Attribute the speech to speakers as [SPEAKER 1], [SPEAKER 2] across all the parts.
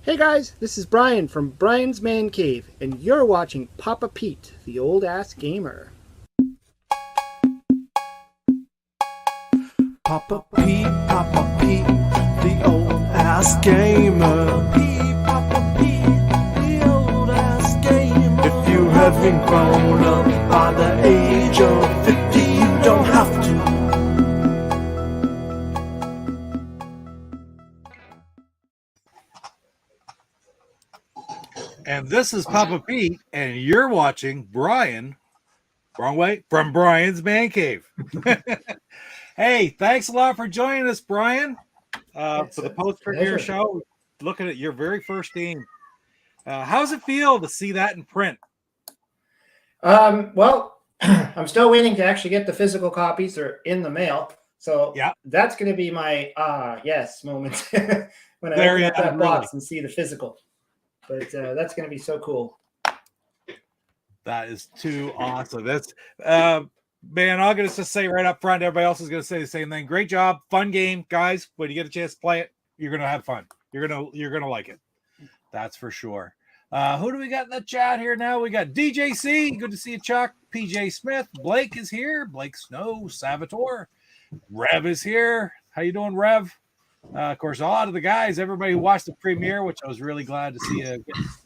[SPEAKER 1] Hey guys, this is Brian from Brian's Man Cave, and you're watching Papa Pete, the old ass gamer.
[SPEAKER 2] Papa Pete, the old ass gamer. Papa Pete, the old ass gamer. If you haven't grown up by the age of 50, you don't have to.
[SPEAKER 3] And this is Papa Pete, and you're watching Brian, wrong way, from Brian's Man Cave. Hey, thanks a lot for joining us, Brian, for the post-premiere show. Looking at your very first game. How's it feel to see that in print?
[SPEAKER 1] Well, I'm still waiting to actually get the physical copies. They're in the mail. So that's going to be my yes moment when I open up that box and see the physical. But that's going to be so cool.
[SPEAKER 3] That is too awesome. That's man, I'm going to just say right up front, everybody else is going to say the same thing. Great job. Fun game, guys. When you get a chance to play it, you're going to have fun. You're going to like it. That's for sure. Who do we got in the chat here now? We got DJC. Good to see you, Chuck. PJ Smith. Blake is here. Blake Snow. Salvatore. Rev is here. How you doing, Rev? Of course, a lot of the guys, everybody who watched the premiere, which I was really glad to see get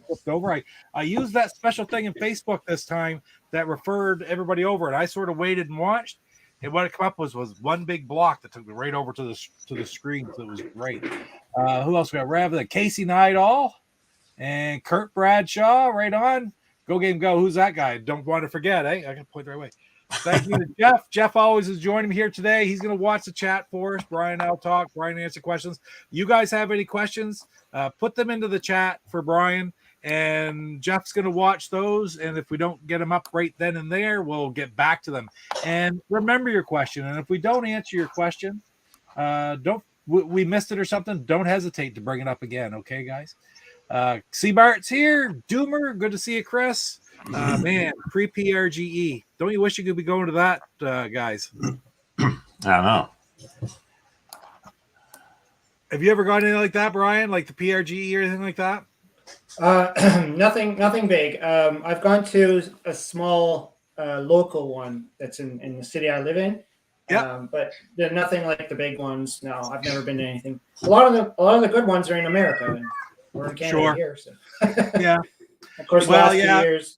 [SPEAKER 3] flipped over. I used that special thing in Facebook this time that referred everybody over, and I sort of waited and watched. And what it came up was one big block that took me right over to the screen. So it was great. Who else we got? Rev, Casey Nightall, and Kurt Bradshaw. Right on. GoGameGo. Who's that guy? Don't want to forget. I got to point the right way. Thank you to Jeff. Jeff always is joining me here today. He's going to watch the chat for us. Brian, I'll talk. Brian, answer questions. You guys have any questions? Put them into the chat for Brian, and Jeff's going to watch those. And if we don't get them up right then and there, we'll get back to them. And remember your question. And if we don't answer your question, we missed it or something, don't hesitate to bring it up again. Okay, guys? C-Bart's here. Doomer, good to see you, Chris. Man, Pre-PRGE. Don't you wish you could be going to that, guys?
[SPEAKER 4] I don't know.
[SPEAKER 3] Have you ever gone anything like that, Brian? Like the PRGE or anything like that?
[SPEAKER 1] Nothing big. I've gone to a small local one that's in the city I live in.
[SPEAKER 3] Yeah.
[SPEAKER 1] But they're nothing like the big ones. No, I've never been to anything. A lot of the good ones are in America, and we're in Canada here. So.
[SPEAKER 3] Yeah.
[SPEAKER 1] Of course, last 2 years,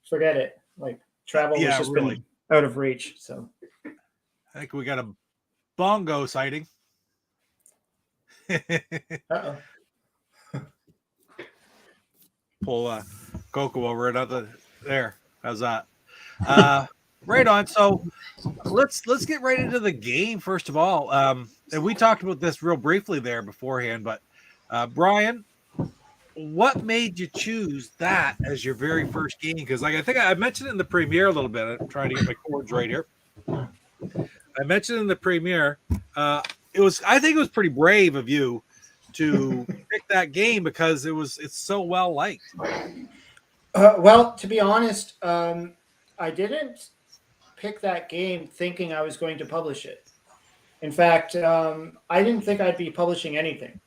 [SPEAKER 1] forget it. Like travel was just been out of reach. So
[SPEAKER 3] I think we got a bongo sighting.
[SPEAKER 1] Uh-oh.
[SPEAKER 3] Pull Coco over another there. How's that? Right on. So let's get right into the game first of all. And we talked about this real briefly there beforehand, but Brian, what made you choose that as your very first game? Because I think I mentioned it in the premiere a little bit. I'm trying to get my cords right here. I mentioned in the premiere, I think it was pretty brave of you to pick that game because it's so well liked.
[SPEAKER 1] Well, to be honest, I didn't pick that game thinking I was going to publish it. In fact, I didn't think I'd be publishing anything.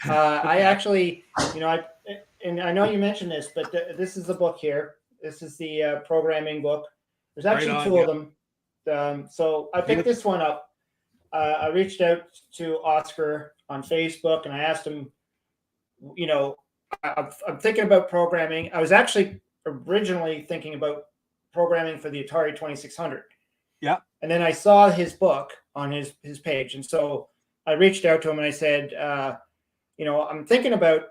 [SPEAKER 1] I actually, and I know you mentioned this, but this is the book here. This is the programming book. There's actually two of them. So I picked this one up. I reached out to Oscar on Facebook and I asked him, I'm thinking about programming. I was actually originally thinking about programming for the Atari 2600.
[SPEAKER 3] Yeah.
[SPEAKER 1] And then I saw his book on his page. And so I reached out to him and I said, I'm thinking about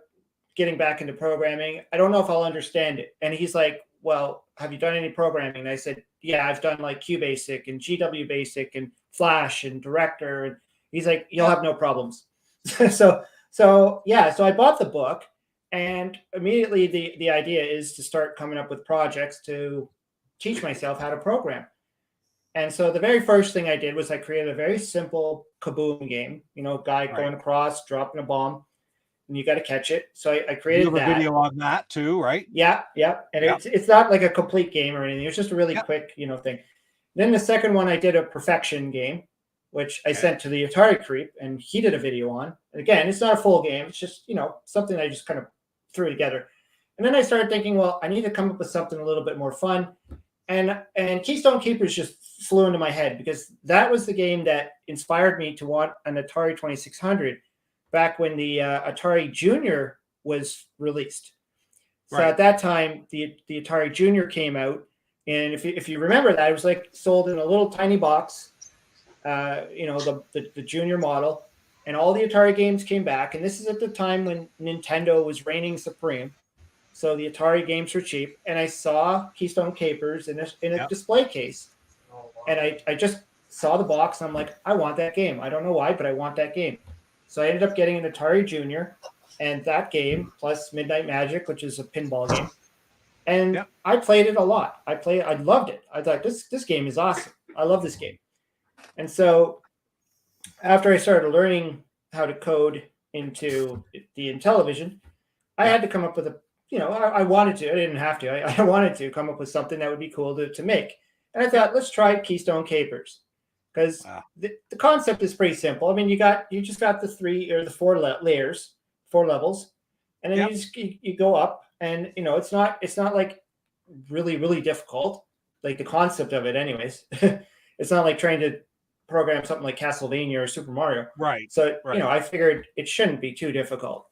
[SPEAKER 1] getting back into programming. I don't know if I'll understand it. And he's like, well, have you done any programming? And I said, yeah, I've done like INTYBasic and GWBasic and Flash and Director. And he's like, you'll have no problems. So I bought the book, and immediately the idea is to start coming up with projects to teach myself how to program. And so the very first thing I did was I created a very simple kaboom game, guy going across, dropping a bomb, and you got to catch it. So I created
[SPEAKER 3] you have a video on that too, right?
[SPEAKER 1] Yeah. And it's not like a complete game or anything. It's just a really quick, thing. Then the second one, I did a perfection game, which I sent to the Atari Creep, and he did a video on. And again, it's not a full game. It's just, something I just kind of threw together. And then I started thinking, well, I need to come up with something a little bit more fun. And Keystone Keepers just flew into my head because that was the game that inspired me to want an Atari 2600 back when the Atari Junior was released. So at that time, the Atari Junior came out. And if you remember that, it was like sold in a little tiny box, the Junior model. And all the Atari games came back. And this is at the time when Nintendo was reigning supreme. So the Atari games were cheap, and I saw Keystone Kapers in a display case, and I just saw the box, and I'm like, I want that game. I don't know why, but I want that game. So I ended up getting an Atari Junior, and that game plus Midnight Magic, which is a pinball game, and I played it a lot. I loved it. I thought this game is awesome. I love this game, and so after I started learning how to code into the Intellivision, I had to come up with I wanted to. I didn't have to. I wanted to come up with something that would be cool to make. And I thought, let's try Keystone Kapers, because the concept is pretty simple. I mean, you just got the 3 or the 4 layers, 4 levels, and then you go up, and it's not like really, really difficult, like the concept of it, anyways. It's not like trying to program something like Castlevania or Super Mario,
[SPEAKER 3] right?
[SPEAKER 1] So I figured it shouldn't be too difficult.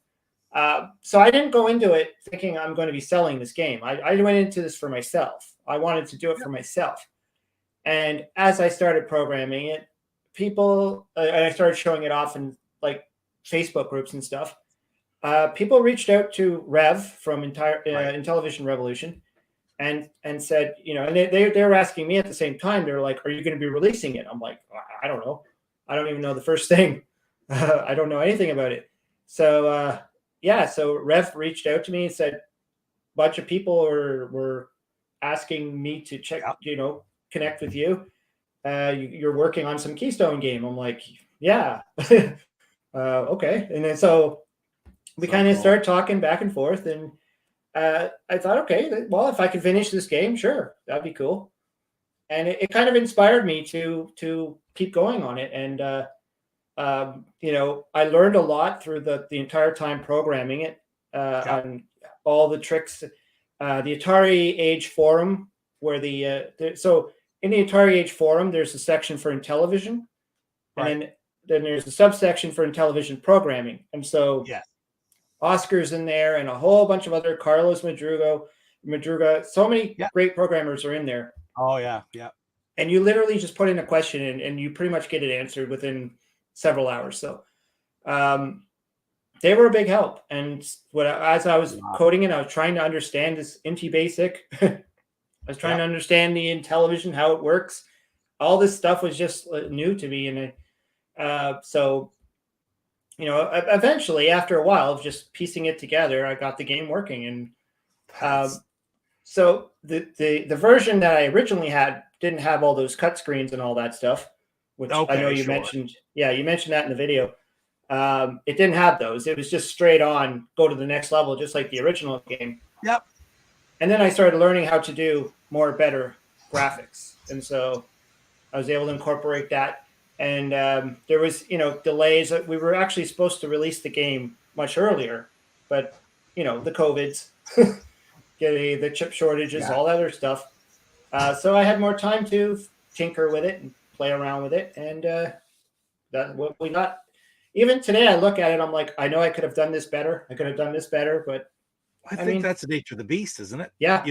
[SPEAKER 1] So I didn't go into it thinking I'm going to be selling this game. I went into this for myself. I wanted to do it for myself. And as I started programming it, I started showing it off in like Facebook groups and stuff. People reached out to Rev from Intellivision Revolution and said, and they were asking me at the same time. They were like, are you going to be releasing it? I'm like, I don't know. I don't even know the first thing. I don't know anything about it. So, so Rev reached out to me and said, a bunch of people were asking me to check, connect with you. You're working on some Keystone game. I'm like, yeah. Okay. And then so we kind of started talking back and forth, and I thought, okay, well, if I could finish this game, sure, that'd be cool. And it kind of inspired me to keep going on it. And I learned a lot through the entire time programming it on all the tricks. The Atari Age forum, where so in the Atari Age forum, there's a section for Intellivision, and then there's a subsection for Intellivision programming. And so Oscar's in there, and a whole bunch of other Carlos Madruga. So many great programmers are in there.
[SPEAKER 3] Oh yeah, yeah.
[SPEAKER 1] And you literally just put in a question, and you pretty much get it answered within several hours. So they were a big help. And as I was coding it, I was trying to understand this INTYBasic. I was trying to understand the Intellivision, how it works. All this stuff was just new to me. And so eventually, after a while of just piecing it together, I got the game working. And so the version that I originally had didn't have all those cut screens and all that stuff, which I know you mentioned. Yeah, you mentioned that in the video. It didn't have those. It was just straight on, go to the next level, just like the original game.
[SPEAKER 3] Yep.
[SPEAKER 1] And then I started learning how to do better graphics. And so I was able to incorporate that. And there was, delays. We were actually supposed to release the game much earlier, but, the COVIDs, the chip shortages, all that other stuff. So I had more time to tinker with it and play around with it. And that's what we got. Even today, I look at it, I'm like, I know I could have done this better. I could have done this better, but
[SPEAKER 3] I think that's the nature of the beast, isn't it?
[SPEAKER 1] Yeah.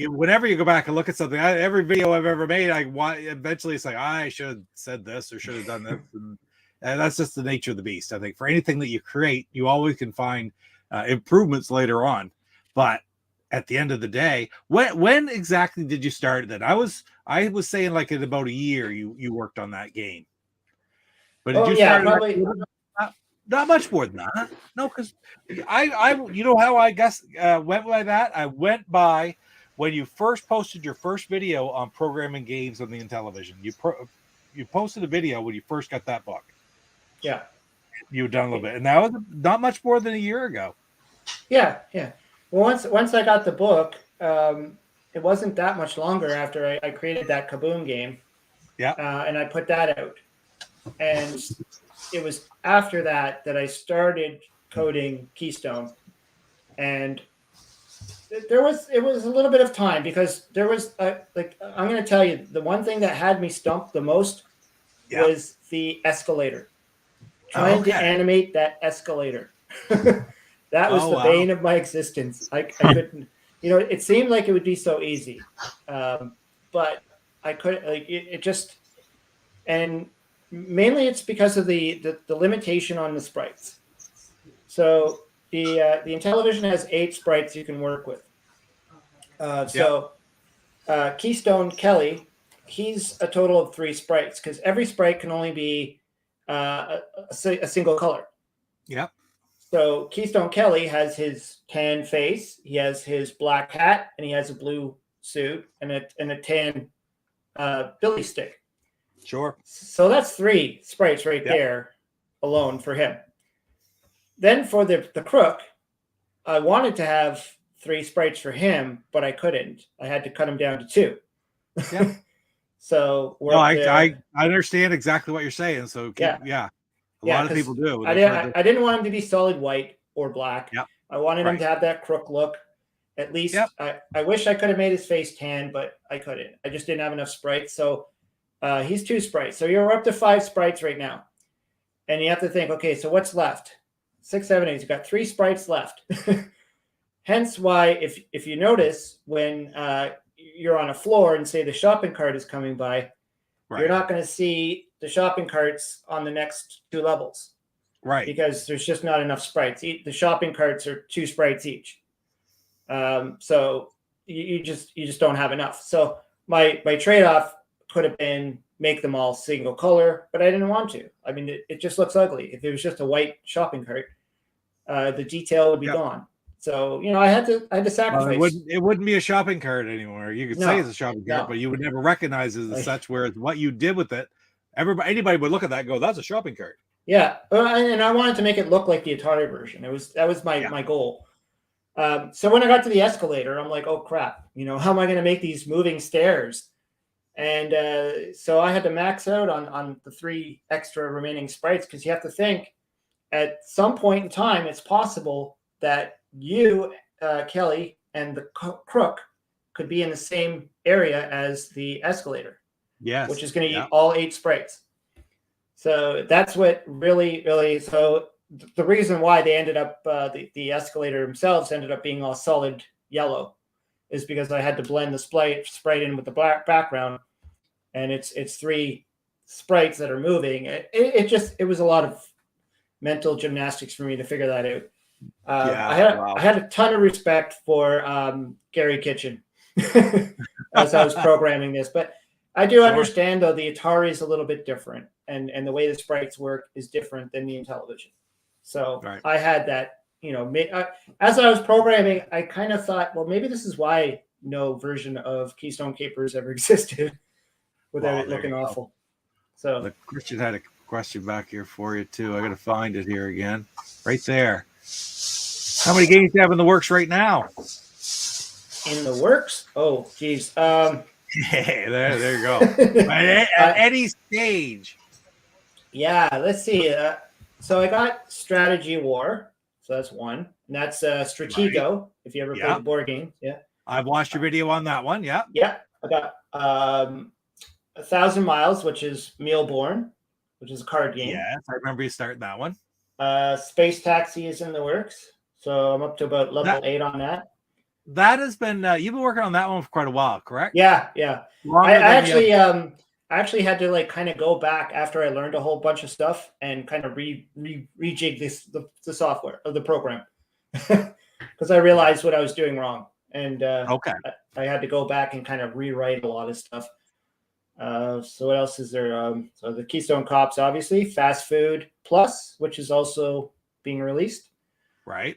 [SPEAKER 3] Whenever you go back and look at something, every video I've ever made, eventually it's like, I should have said this or should have done this. And that's just the nature of the beast. I think for anything that you create, you always can find improvements later on. But at the end of the day, when exactly did you start then? I was saying like in about a year you worked on that game. But did you start
[SPEAKER 1] probably
[SPEAKER 3] not much more than that? No, because I how I guess went by that. I went by when you first posted your first video on programming games on the Intellivision. You posted a video when you first got that book.
[SPEAKER 1] Yeah,
[SPEAKER 3] you had done a little bit, and that was not much more than a year ago.
[SPEAKER 1] Yeah. Well, once I got the book, it wasn't that much longer after I created that Kaboom game.
[SPEAKER 3] Yeah,
[SPEAKER 1] and I put that out. And it was after that I started coding Keystone. And it was a little bit of time because there was I'm going to tell you, the one thing that had me stumped the most was the escalator. Trying to animate that escalator. That was the bane of my existence. I couldn't, it seemed like it would be so easy. But I couldn't, it just, and mainly it's because of the limitation on the sprites. So the Intellivision has 8 sprites you can work with. Keystone Kelly, he's a total of 3 sprites because every sprite can only be a single color.
[SPEAKER 3] Yep.
[SPEAKER 1] So Keystone Kelly has his tan face, he has his black hat, and he has a blue suit and a tan billy stick.
[SPEAKER 3] Sure.
[SPEAKER 1] So that's 3 sprites right there alone for him. Then for the crook, I wanted to have 3 sprites for him, but I couldn't. I had to cut him down to 2.
[SPEAKER 3] Yeah.
[SPEAKER 1] So
[SPEAKER 3] I understand exactly what you're saying. So a lot of people do.
[SPEAKER 1] I didn't want him to be solid white or black.
[SPEAKER 3] Yep.
[SPEAKER 1] I wanted him to have that crook look. At least I wish I could have made his face tan, but I couldn't. I just didn't have enough sprites. So he's 2 sprites. So you're up to 5 sprites right now. And you have to think, okay, so what's left? 6, 7, 8. You've got 3 sprites left. Hence why if you notice when you're on a floor and say the shopping cart is coming by, you're not going to see the shopping carts on the next 2 levels.
[SPEAKER 3] Right.
[SPEAKER 1] Because there's just not enough sprites. The shopping carts are 2 sprites each. So you just don't have enough. So my trade-off could have been make them all single color, but I didn't want to. I mean, it just looks ugly. If it was just a white shopping cart, the detail would be gone. So, I had to sacrifice.
[SPEAKER 3] Well, it wouldn't be a shopping cart anymore. You could say it's a shopping cart, but you would never recognize it as such, whereas what you did with it, anybody would look at that and go, that's a shopping cart.
[SPEAKER 1] Yeah. And I wanted to make it look like the Atari version. That was my goal. So when I got to the escalator, I'm like, oh crap, how am I going to make these moving stairs? And so I had to max out on the 3 extra remaining sprites, because you have to think at some point in time, it's possible that you, Kelly, and the crook could be in the same area as the escalator. Yes. Which is going to eat all 8 sprites. So that's what really, so the reason why they ended up, the escalator themselves ended up being all solid yellow is because I had to blend the sprite in with the black background, and it's 3 sprites that are moving. It was a lot of mental gymnastics for me to figure that out. I had a ton of respect for Gary Kitchen as I was programming this, but I do understand though the Atari is a little bit different, and the way the sprites work is different than the Intellivision. So I had that, as I was programming, I kind of thought, well, maybe this is why no version of Keystone Kapers ever existed without it looking awful. So
[SPEAKER 3] the Christian had a question back here for you too. I got to find it here again, right there. How many games do you have in the works right now?
[SPEAKER 1] In the works? Oh, geez.
[SPEAKER 3] There you go. At any stage.
[SPEAKER 1] Yeah, let's see. So I got Strategy War. So that's 1. And that's Stratego, if you ever played the board game. Yeah.
[SPEAKER 3] I've watched your video on that one. Yeah.
[SPEAKER 1] Yeah. I got 1,000 Miles, which is Mealborn, which is a card game.
[SPEAKER 3] Yes, I remember you starting that one.
[SPEAKER 1] Space Taxi is in the works. So I'm up to about level 8 on that.
[SPEAKER 3] That has been you've been working on that one for quite a while, correct?
[SPEAKER 1] Yeah. I actually had to kind of go back after I learned a whole bunch of stuff and kind of rejig the software of the program, because I realized what I was doing wrong, and I had to go back and kind of rewrite a lot of stuff. So what else is there? So the Keystone Kopps, obviously, Fast Food Plus, which is also being released.
[SPEAKER 3] Right.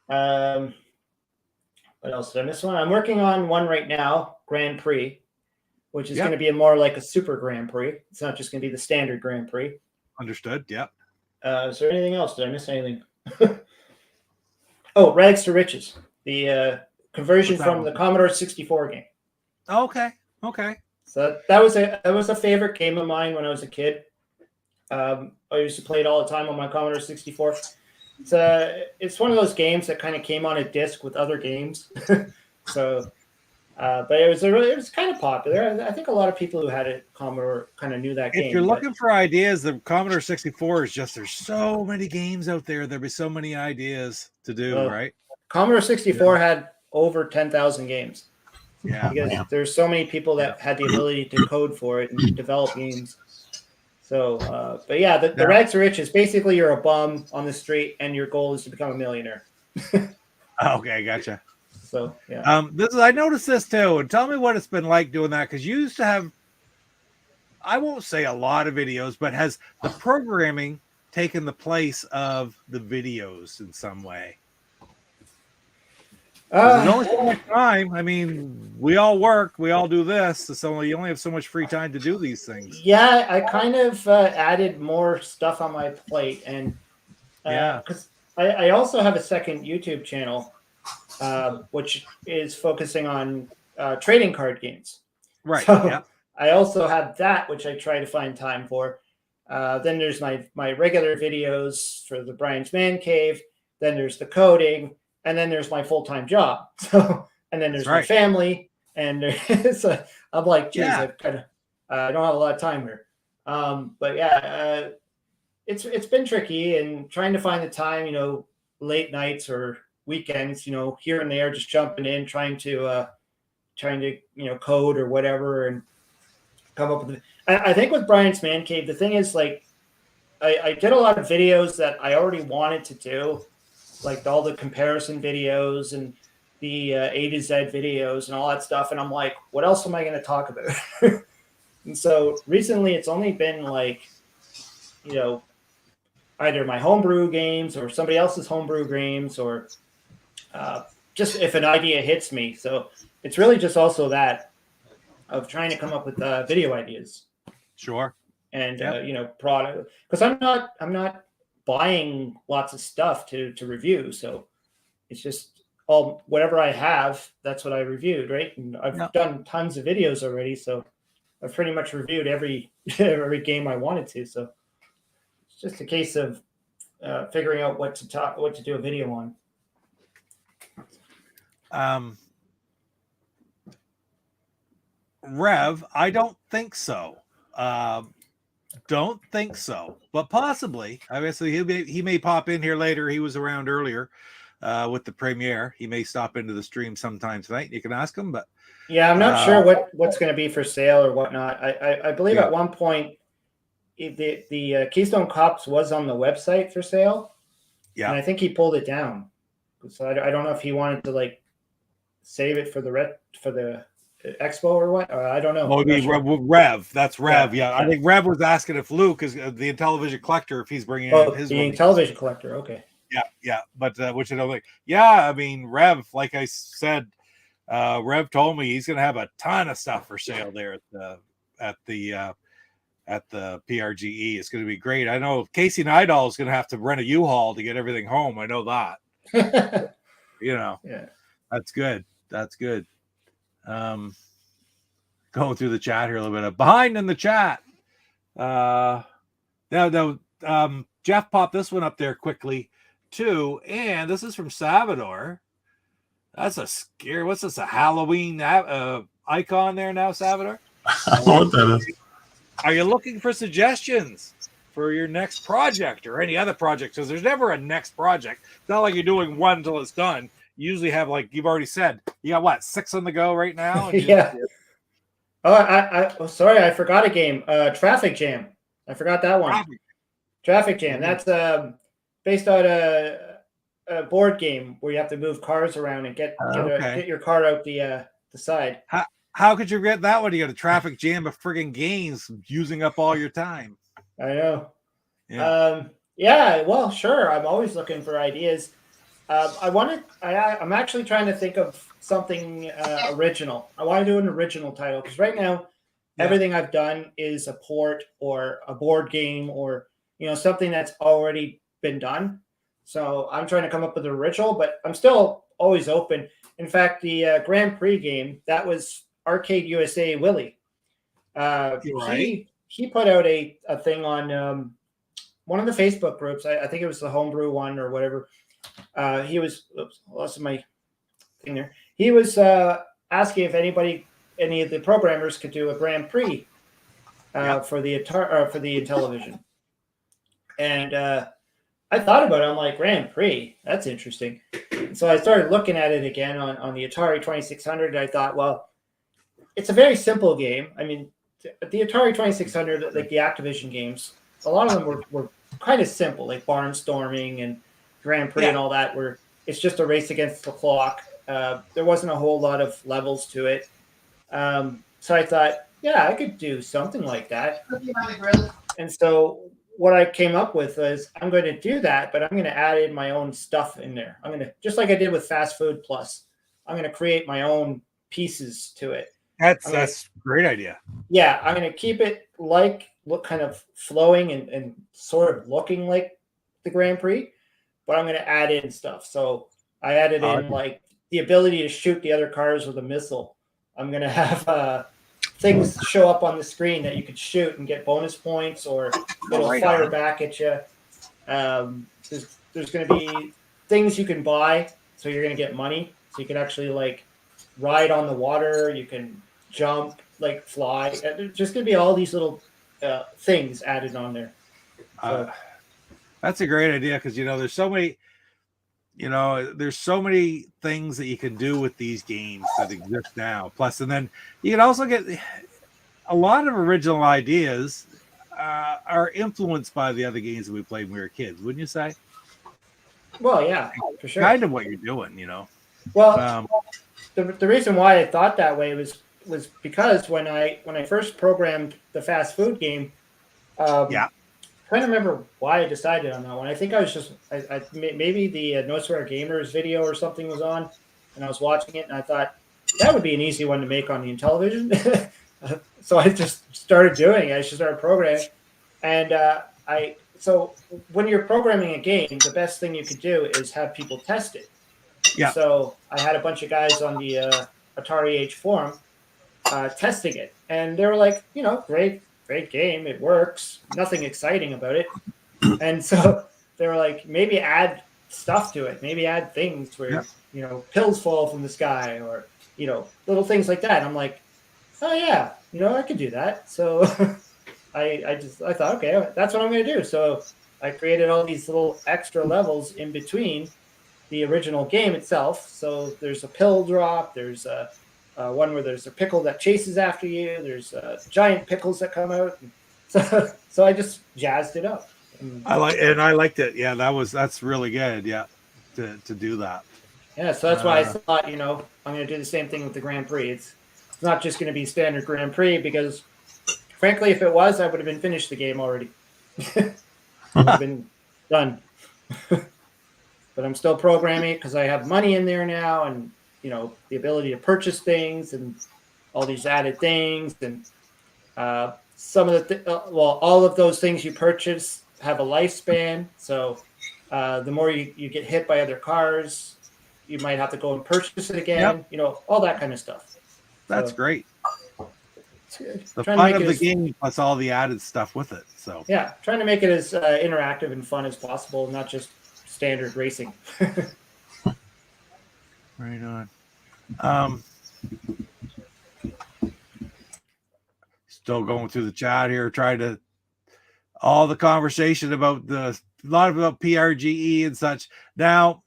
[SPEAKER 1] What else did I miss one? I'm working on one right now, Grand Prix, which is going to be more like a super Grand Prix. It's not just going to be the standard Grand Prix.
[SPEAKER 3] Understood. Yep.
[SPEAKER 1] Is there anything else? Did I miss anything? Oh, Rags to Riches, the conversion from the Commodore 64 game.
[SPEAKER 3] Okay.
[SPEAKER 1] So that was a favorite game of mine when I was a kid. I used to play it all the time on my Commodore 64. It's one of those games that kind of came on a disc with other games. So, but it was kind of popular. I think a lot of people who had a Commodore kind of knew that game.
[SPEAKER 3] If you're looking for ideas, the Commodore 64 is just, there's so many games out there. There'll be so many ideas to do, right?
[SPEAKER 1] Commodore 64 had over 10,000 games.
[SPEAKER 3] Yeah.
[SPEAKER 1] Because there's so many people that had the ability to code for it and develop games. So, but yeah, the rags to riches, basically you're a bum on the street and your goal is to become a millionaire.
[SPEAKER 3] Okay, gotcha.
[SPEAKER 1] So, yeah.
[SPEAKER 3] I noticed this too, and tell me what it's been like doing that, because you used to have, I won't say a lot of videos, but has the programming taken the place of the videos in some way? There's only so much time. I mean, we all work, we all do this, so you only have so much free time to do these things.
[SPEAKER 1] Yeah, I kind of added more stuff on my plate, and because I also have a second YouTube channel, which is focusing on trading card games.
[SPEAKER 3] Right.
[SPEAKER 1] So I also have that, which I try to find time for. Then there's my regular videos for the Brian's Man Cave. Then there's the coding. And then there's my full-time job. So, and then there's my family, and I'm like, geez, I don't have a lot of time here. But yeah, it's been tricky, and trying to find the time, late nights or weekends, here and there, just jumping in, trying to code or whatever, and come up with. I think with Brian's Man Cave, the thing is, like, I did a lot of videos that I already wanted to do, like all the comparison videos and the A to Z videos and all that stuff. And I'm like, what else am I going to talk about? And so recently it's only been like, either my homebrew games or somebody else's homebrew games, or just if an idea hits me. So it's really just also that of trying to come up with video ideas.
[SPEAKER 3] Sure.
[SPEAKER 1] And, product, because I'm not buying lots of stuff to review, so it's just whatever I have, that's what I reviewed, right? And I've done tons of videos already, so I've pretty much reviewed every game I wanted to. So it's just a case of figuring out what to do a video on.
[SPEAKER 3] Rev, I don't think so. Don't think so, but possibly. Obviously, he may pop in here later. He was around earlier with the premiere. He may stop into the stream sometime tonight. You can ask him, but
[SPEAKER 1] yeah, I'm not sure what's going to be for sale or whatnot. I believe at one point the Keystone Kopps was on the website for sale. Yeah, and I think he pulled it down. So I don't know if he wanted to like save it for the Expo or what? I don't know.
[SPEAKER 3] Maybe Rev. That's Rev. Yeah. I think Rev was asking if Luke is the Intellivision collector, if he's bringing in his
[SPEAKER 1] Intellivision collector. Okay.
[SPEAKER 3] Yeah. But which I don't think. Yeah, I mean, Rev, like I said, Rev told me he's going to have a ton of stuff for sale there at the PRGE. It's going to be great. I know Casey Nidal is going to have to rent a U-Haul to get everything home. I know that. Yeah. That's good. Going through the chat here a little bit. Behind in the chat. Now, Jeff popped this one up there quickly too, and this is from Salvador. That's a scary. What's this? A Halloween icon there now, Salvador?
[SPEAKER 4] I don't know what that is.
[SPEAKER 3] Are you looking for suggestions for your next project or any other project? Because there's never a next project. It's not like you're doing one until it's done. You usually have, like you've already said, you got what, 6 on the go right now?
[SPEAKER 1] Yeah. Oh, sorry, I forgot a game. Traffic Jam. I forgot that one. Traffic Jam. That's based on a board game where you have to move cars around and get your car out the side.
[SPEAKER 3] How could you get that one? You got a traffic jam of friggin' games using up all your time.
[SPEAKER 1] I know. Yeah. Well, sure. I'm always looking for ideas. I'm actually trying to think of something original. I want to do an original title because right now everything I've done is a port or a board game or something that's already been done. So I'm trying to come up with an original, but I'm still always open. In fact, the Grand Prix game, that was Arcade USA Willie. he put out a thing on one of the Facebook groups. I think it was the Homebrew one or whatever. He was, lost my thing there. He was asking if any of the programmers could do a Grand Prix for the Intellivision. And I thought about it. I'm like, Grand Prix, that's interesting. And so I started looking at it again on the Atari 2600. And I thought, well, it's a very simple game. I mean, the Atari 2600, like the Activision games, a lot of them were kind of simple, like Barnstorming and Grand Prix and all that, where it's just a race against the clock. There wasn't a whole lot of levels to it. So I thought, yeah, I could do something like that. And so what I came up with was I'm going to do that, but I'm going to add in my own stuff in there. I'm going to, just like I did with Fast Food Plus, I'm going to create my own pieces to it.
[SPEAKER 3] That's a great idea.
[SPEAKER 1] Yeah, I'm going to keep it look kind of flowing and sort of looking like the Grand Prix, but I'm going to add in stuff. So I added in like the ability to shoot the other cars with a missile. I'm going to have things show up on the screen that you could shoot and get bonus points, or it'll fire back at you. There's going to be things you can buy, so you're going to get money. So you can actually like ride on the water. You can jump, like fly. There's just going to be all these little things added on there. So,
[SPEAKER 3] that's a great idea, because there's so many. There's so many things that you can do with these games that exist now. Plus, and then you can also get a lot of original ideas are influenced by the other games that we played when we were kids, wouldn't you say?
[SPEAKER 1] Well, yeah, for sure.
[SPEAKER 3] Kind of what you're doing,
[SPEAKER 1] Well, the reason why I thought that way was because when I first programmed the fast food game, I'm trying to remember why I decided on that one. I think I was just maybe the No Swear Gamers video or something was on, and I was watching it, and I thought that would be an easy one to make on the Intellivision. So I just started doing it. I just started programming, and so when you're programming a game, the best thing you could do is have people test it. Yeah. So I had a bunch of guys on the Atari Age forum testing it, and they were like, great game, it works, nothing exciting about it. And so they were like, maybe add stuff to it, maybe add things where pills fall from the sky, or little things like that. And I'm like, oh yeah, I could do that. So I thought, okay, that's what I'm going to do. So I created all these little extra levels in between the original game itself. So there's a pill drop, there's a one where there's a pickle that chases after you. There's giant pickles that come out. So I just jazzed it up.
[SPEAKER 3] I liked it. Yeah, that's really good. Yeah, to do that.
[SPEAKER 1] Yeah, so that's why I thought, I'm going to do the same thing with the Grand Prix. It's not just going to be standard Grand Prix, because frankly, if it was, I would have been finished the game already. It would have been done. But I'm still programming because I have money in there now, and the ability to purchase things and all these added things, and some of the all of those things you purchase have a lifespan. So the more you get hit by other cars, you might have to go and purchase it again. All that kind of stuff.
[SPEAKER 3] That's great. The
[SPEAKER 1] fun
[SPEAKER 3] of the game plus all the added stuff with it. So
[SPEAKER 1] yeah, trying to make it as interactive and fun as possible, not just standard racing.
[SPEAKER 3] Right on. Still going through the chat here, trying to all the conversation about a lot about PRGE and such. Now,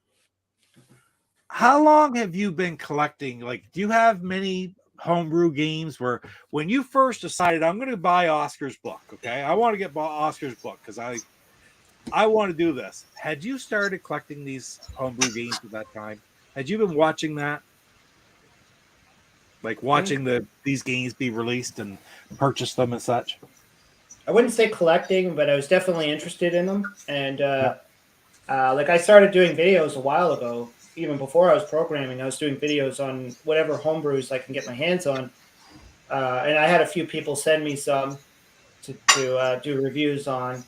[SPEAKER 3] how long have you been collecting? Like, do you have many homebrew games where when you first decided I'm going to buy Oscar's book? Okay, I want to get Oscar's book because I want to do this. Had you started collecting these homebrew games at that time? Had you been watching that? Like watching these games be released and purchase them and such?
[SPEAKER 1] I wouldn't say collecting, but I was definitely interested in them. And like I started doing videos a while ago, even before I was programming. I was doing videos on whatever homebrews I can get my hands on. And I had a few people send me some to do reviews on.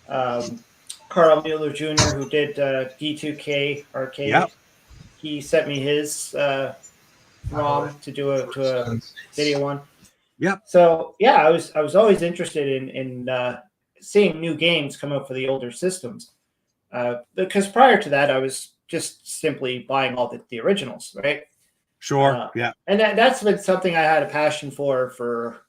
[SPEAKER 1] Carl Mueller Jr., who did D2K Arcade. Yep. He sent me his ROM to do a video on.
[SPEAKER 3] Yeah.
[SPEAKER 1] So yeah, I was always interested in seeing new games come out for the older systems, because prior to that, I was just simply buying all the originals, right?
[SPEAKER 3] Sure. Yeah.
[SPEAKER 1] And that's been something I had a passion for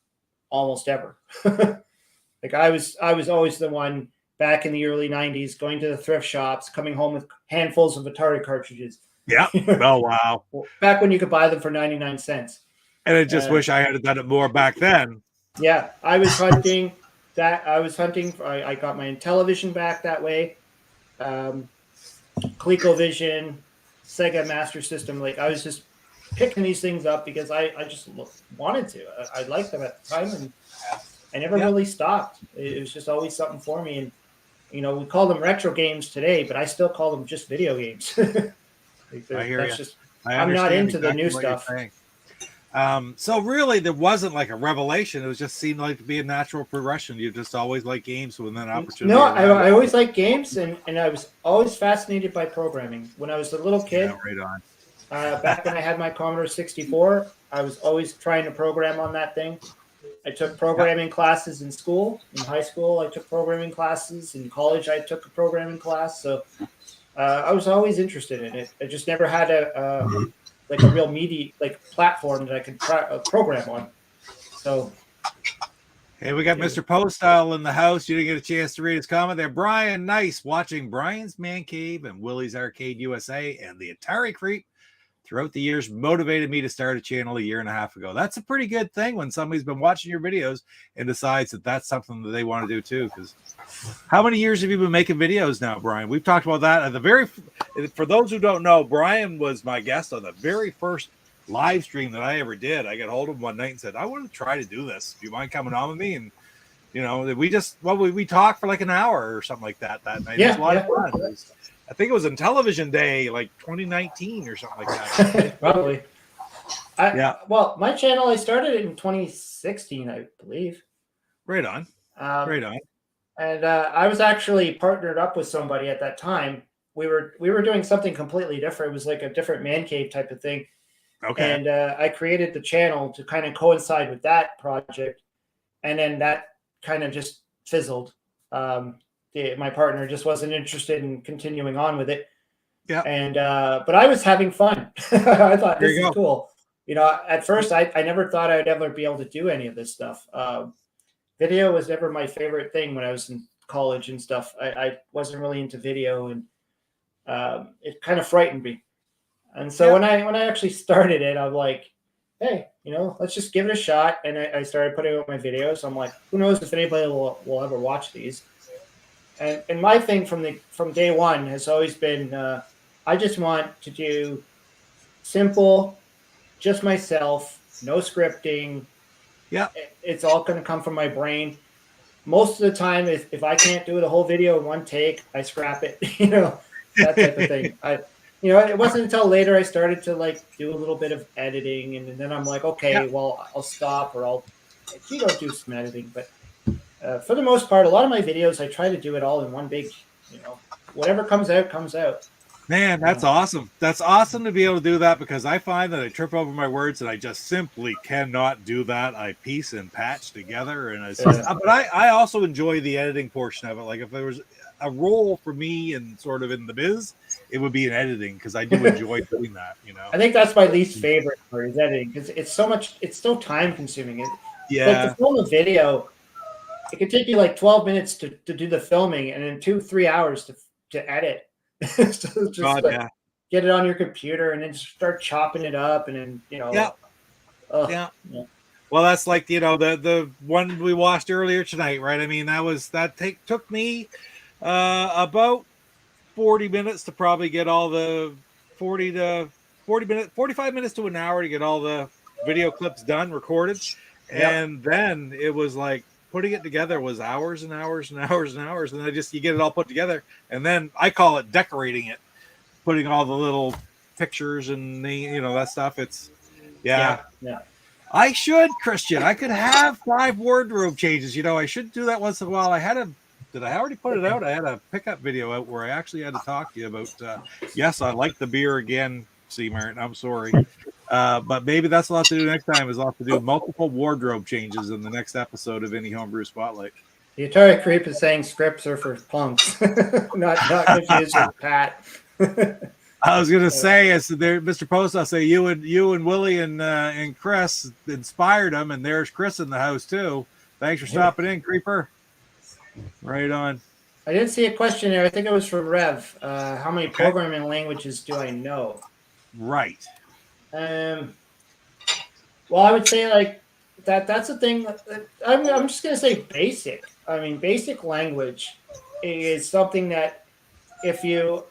[SPEAKER 1] almost ever. Like I was always the one back in the early 90s going to the thrift shops, coming home with handfuls of Atari cartridges.
[SPEAKER 3] Yeah. Oh, wow.
[SPEAKER 1] Back when you could buy them for 99 cents.
[SPEAKER 3] And I just wish I had done it more back then.
[SPEAKER 1] Yeah, I was hunting that. I got my Intellivision back that way. ColecoVision, Sega Master System. Like I was just picking these things up because I just wanted to. I liked them at the time, and I never really stopped. It was just always something for me. And we call them retro games today, but I still call them just video games.
[SPEAKER 3] I hear you.
[SPEAKER 1] I'm not into the new stuff.
[SPEAKER 3] So really, there wasn't like a revelation. It was just seemed like to be a natural progression. You just always like games with an opportunity.
[SPEAKER 1] No, I always liked games, and I was always fascinated by programming. When I was a little kid,
[SPEAKER 3] right on.
[SPEAKER 1] Back when I had my Commodore 64, I was always trying to program on that thing. I took programming classes in school. In high school, I took programming classes. In college, I took a programming class. So I was always interested in it. I just never had a real media platform that I could program on. So,
[SPEAKER 3] hey, we got Mr. Postile in the house. You didn't get a chance to read his comment there. Brian, nice watching Brian's Man Cave and Willie's Arcade USA and the Atari Creep throughout the years motivated me to start a channel a year and a half ago. That's a pretty good thing when somebody's been watching your videos and decides that that's something that they want to do too. Because how many years have you been making videos now, Brian? We've talked about that at for those who don't know, Brian was my guest on the very first live stream that I ever did. I got hold of him one night and said, I want to try to do this. Do you mind coming on with me? And we talked for like an hour or something like that night.
[SPEAKER 1] Yeah,
[SPEAKER 3] it was a lot of fun. I think it was Intellivision Day, like 2019 or something like that.
[SPEAKER 1] Probably. Well, my channel, I started it in 2016, I believe.
[SPEAKER 3] Right on. Right on.
[SPEAKER 1] And I was actually partnered up with somebody at that time. We were doing something completely different. It was like a different man cave type of thing.
[SPEAKER 3] Okay.
[SPEAKER 1] And I created the channel to kind of coincide with that project. And then that kind of just fizzled. My partner just wasn't interested in continuing on with it.
[SPEAKER 3] Yeah.
[SPEAKER 1] And but I was having fun. I thought this is cool. At first I never thought I'd ever be able to do any of this stuff. Video was never my favorite thing when I was in college and stuff. I wasn't really into video, and it kind of frightened me. And so when I actually started it, I'm like, hey, let's just give it a shot. And I started putting out my videos. I'm like, who knows if anybody will ever watch these. And my thing from day one has always been, I just want to do simple, just myself, no scripting.
[SPEAKER 3] Yeah,
[SPEAKER 1] it's all going to come from my brain. Most of the time, if I can't do the whole video in one take, I scrap it. That type of thing. It wasn't until later I started to do a little bit of editing, and then I'm like, okay, well, I'll stop, or I'll do some editing, but. For the most part, a lot of my videos, I try to do it all in one big, whatever comes out, comes out.
[SPEAKER 3] Man, that's awesome. That's awesome to be able to do that, because I find that I trip over my words and I just simply cannot do that. I piece and patch together. And but I also enjoy the editing portion of it. Like if there was a role for me and sort of in the biz, it would be in editing, because I do enjoy doing that.
[SPEAKER 1] I think that's my least favorite part is editing, because it's so time consuming. Like to film a video, it could take you like 12 minutes to do the filming, and then 2-3 hours to edit. So just get it on your computer and then start chopping it up, and then Yeah.
[SPEAKER 3] Well, that's like the one we watched earlier tonight, right? I mean, took me about 40 minutes to probably get all the 45 minutes to an hour to get all the video clips done, recorded, and then it was like. Putting it together was hours and hours and hours and hours, and you get it all put together, and then I call it decorating it, putting all the little pictures and that stuff. It's I should, Christian. I could have 5 wardrobe changes. I should do that once in a while. Did I already put it out? I had a pickup video out where I actually had to talk to you about. Yes, I like the beer again, C. Martin. I'm sorry. But maybe that's a lot to do next time. Is I'll have to do multiple wardrobe changes in the next episode of INTY Homebrew Spotlight.
[SPEAKER 1] The Atari Creep is saying scripts are for punks, not confused with Pat.
[SPEAKER 3] I was gonna say, I said there, Mr. Post. I'll say you and Willie and Chris inspired him, and there's Chris in the house too. Thanks for stopping in, Creeper. Right on.
[SPEAKER 1] I didn't see a question there. I think it was from Rev. How many programming languages do I know?
[SPEAKER 3] Right.
[SPEAKER 1] Well, I would say like that's the thing. I'm just gonna say basic. I mean, basic language is something that if you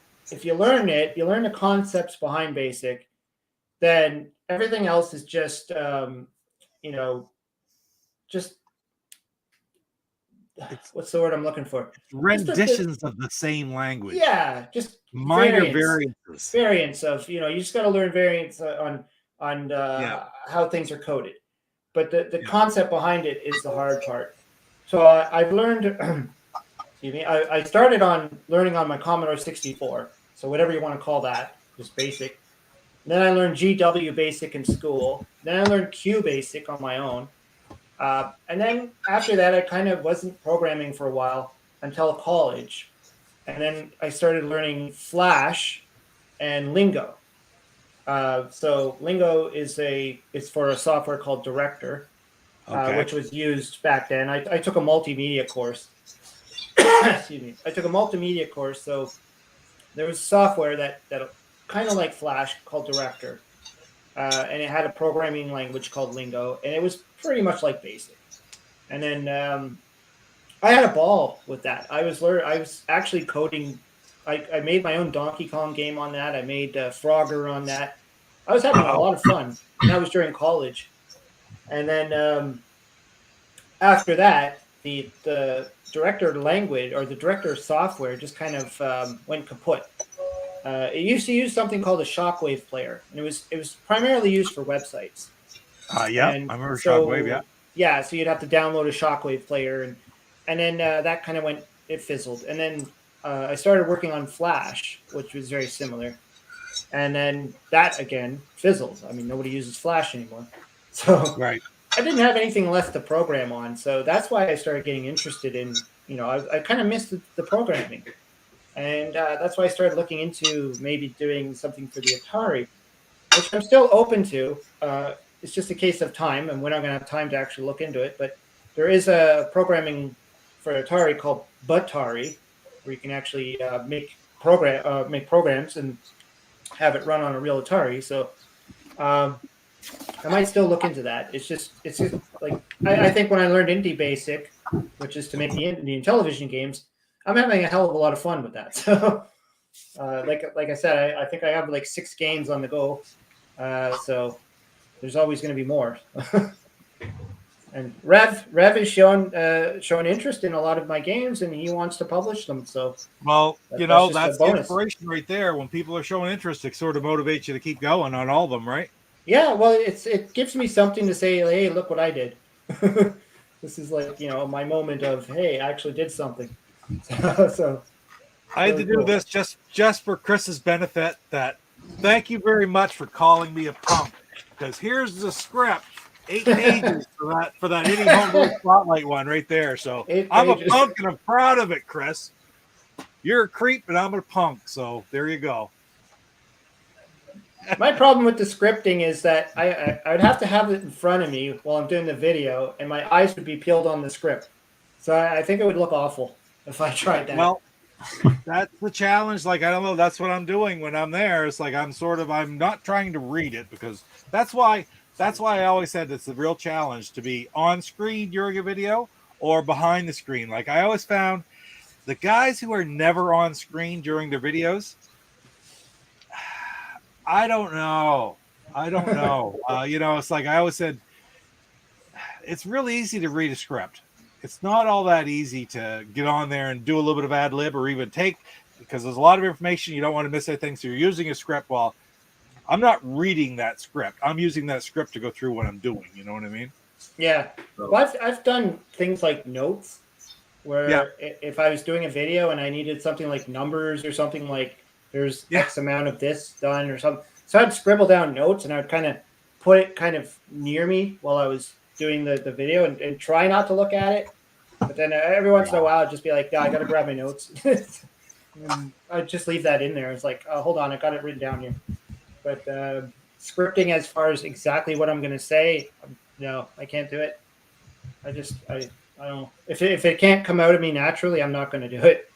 [SPEAKER 1] learn it, you learn the concepts behind basic, then everything else is just just what's the word I'm looking for?
[SPEAKER 3] Renditions of the same language.
[SPEAKER 1] Yeah, just
[SPEAKER 3] minor
[SPEAKER 1] variants. Variants of you just got to learn variants on how things are coded, but the concept behind it is the hard part. So I've learned. Excuse me. I started on learning on my Commodore 64. So whatever you want to call that, just basic. Then I learned GWBasic in school. Then I learned QBasic on my own. And then after that, I kind of wasn't programming for a while until college. And then I started learning Flash and Lingo. So Lingo is for a software called Director, which was used back then. I took a multimedia course. Excuse me. I took a multimedia course, so there was software that kind of like Flash called Director. And it had a programming language called Lingo, and it was pretty much like BASIC. And then I had a ball with that. I was actually coding. I made my own Donkey Kong game on that. I made Frogger on that. I was having a lot of fun. And that was during college. And then after that, the Director language or the Director software just kind of went kaput. It used to use something called a Shockwave player, and it was primarily used for websites.
[SPEAKER 3] I remember Shockwave. Yeah.
[SPEAKER 1] Yeah, so you'd have to download a Shockwave player, and then that kind of it fizzled. And then I started working on Flash, which was very similar, and then that again fizzled. I mean, nobody uses Flash anymore, so
[SPEAKER 3] right.
[SPEAKER 1] I didn't have anything left to program on, so that's why I started getting interested in. I kind of missed the programming. And that's why I started looking into maybe doing something for the Atari, which I'm still open to. It's just a case of time, and we're not going to have time to actually look into it. But there is a programming for Atari called Butari, where you can actually make programs and have it run on a real Atari. So I might still look into that. It's just like I think when I learned INTYBasic, which is to make the Intellivision games, I'm having a hell of a lot of fun with that. So, like I said, I think I have like 6 games on the go. So there's always going to be more. And Rev is showing interest in a lot of my games, and he wants to publish them. So,
[SPEAKER 3] well, that's the inspiration right there. When people are showing interest, it sort of motivates you to keep going on all of them, right?
[SPEAKER 1] Yeah. Well, it gives me something to say. Hey, look what I did. This is like my moment of hey, I actually did something. So
[SPEAKER 3] I had to do this just for Chris's benefit. Thank you very much for calling me a punk, because here's the script, 8 pages for that INTY Homebrew Spotlight one right there. So I'm a punk and I'm proud of it, Chris. You're a creep and I'm a punk. So there you go.
[SPEAKER 1] My problem with the scripting is that I would have to have it in front of me while I'm doing the video, and my eyes would be peeled on the script. So I think it would look awful if I tried that.
[SPEAKER 3] Well, that's the challenge. Like, I don't know. That's what I'm doing when I'm there. It's like I'm not trying to read it, because that's why I always said it's the real challenge to be on screen during a video or behind the screen. Like, I always found the guys who are never on screen during their videos, I don't know. It's like I always said, it's really easy to read a script. It's not all that easy to get on there and do a little bit of ad lib or even because there's a lot of information. You don't want to miss anything. So you're using a script. Well, I'm not reading that script. I'm using that script to go through what I'm doing. You know what I mean?
[SPEAKER 1] Yeah. Well, I've done things like notes where if I was doing a video and I needed something like numbers or something like there's X amount of this done or something. So I'd scribble down notes and I would kind of put it kind of near me while I was doing the video and try not to look at it. But then every once in a while, I'd just be like, I got to grab my notes. I'd just leave that in there. It's like, hold on, I got it written down here. But scripting as far as exactly what I'm going to say, no, I can't do it. I don't. If it can't come out of me naturally, I'm not going to do it.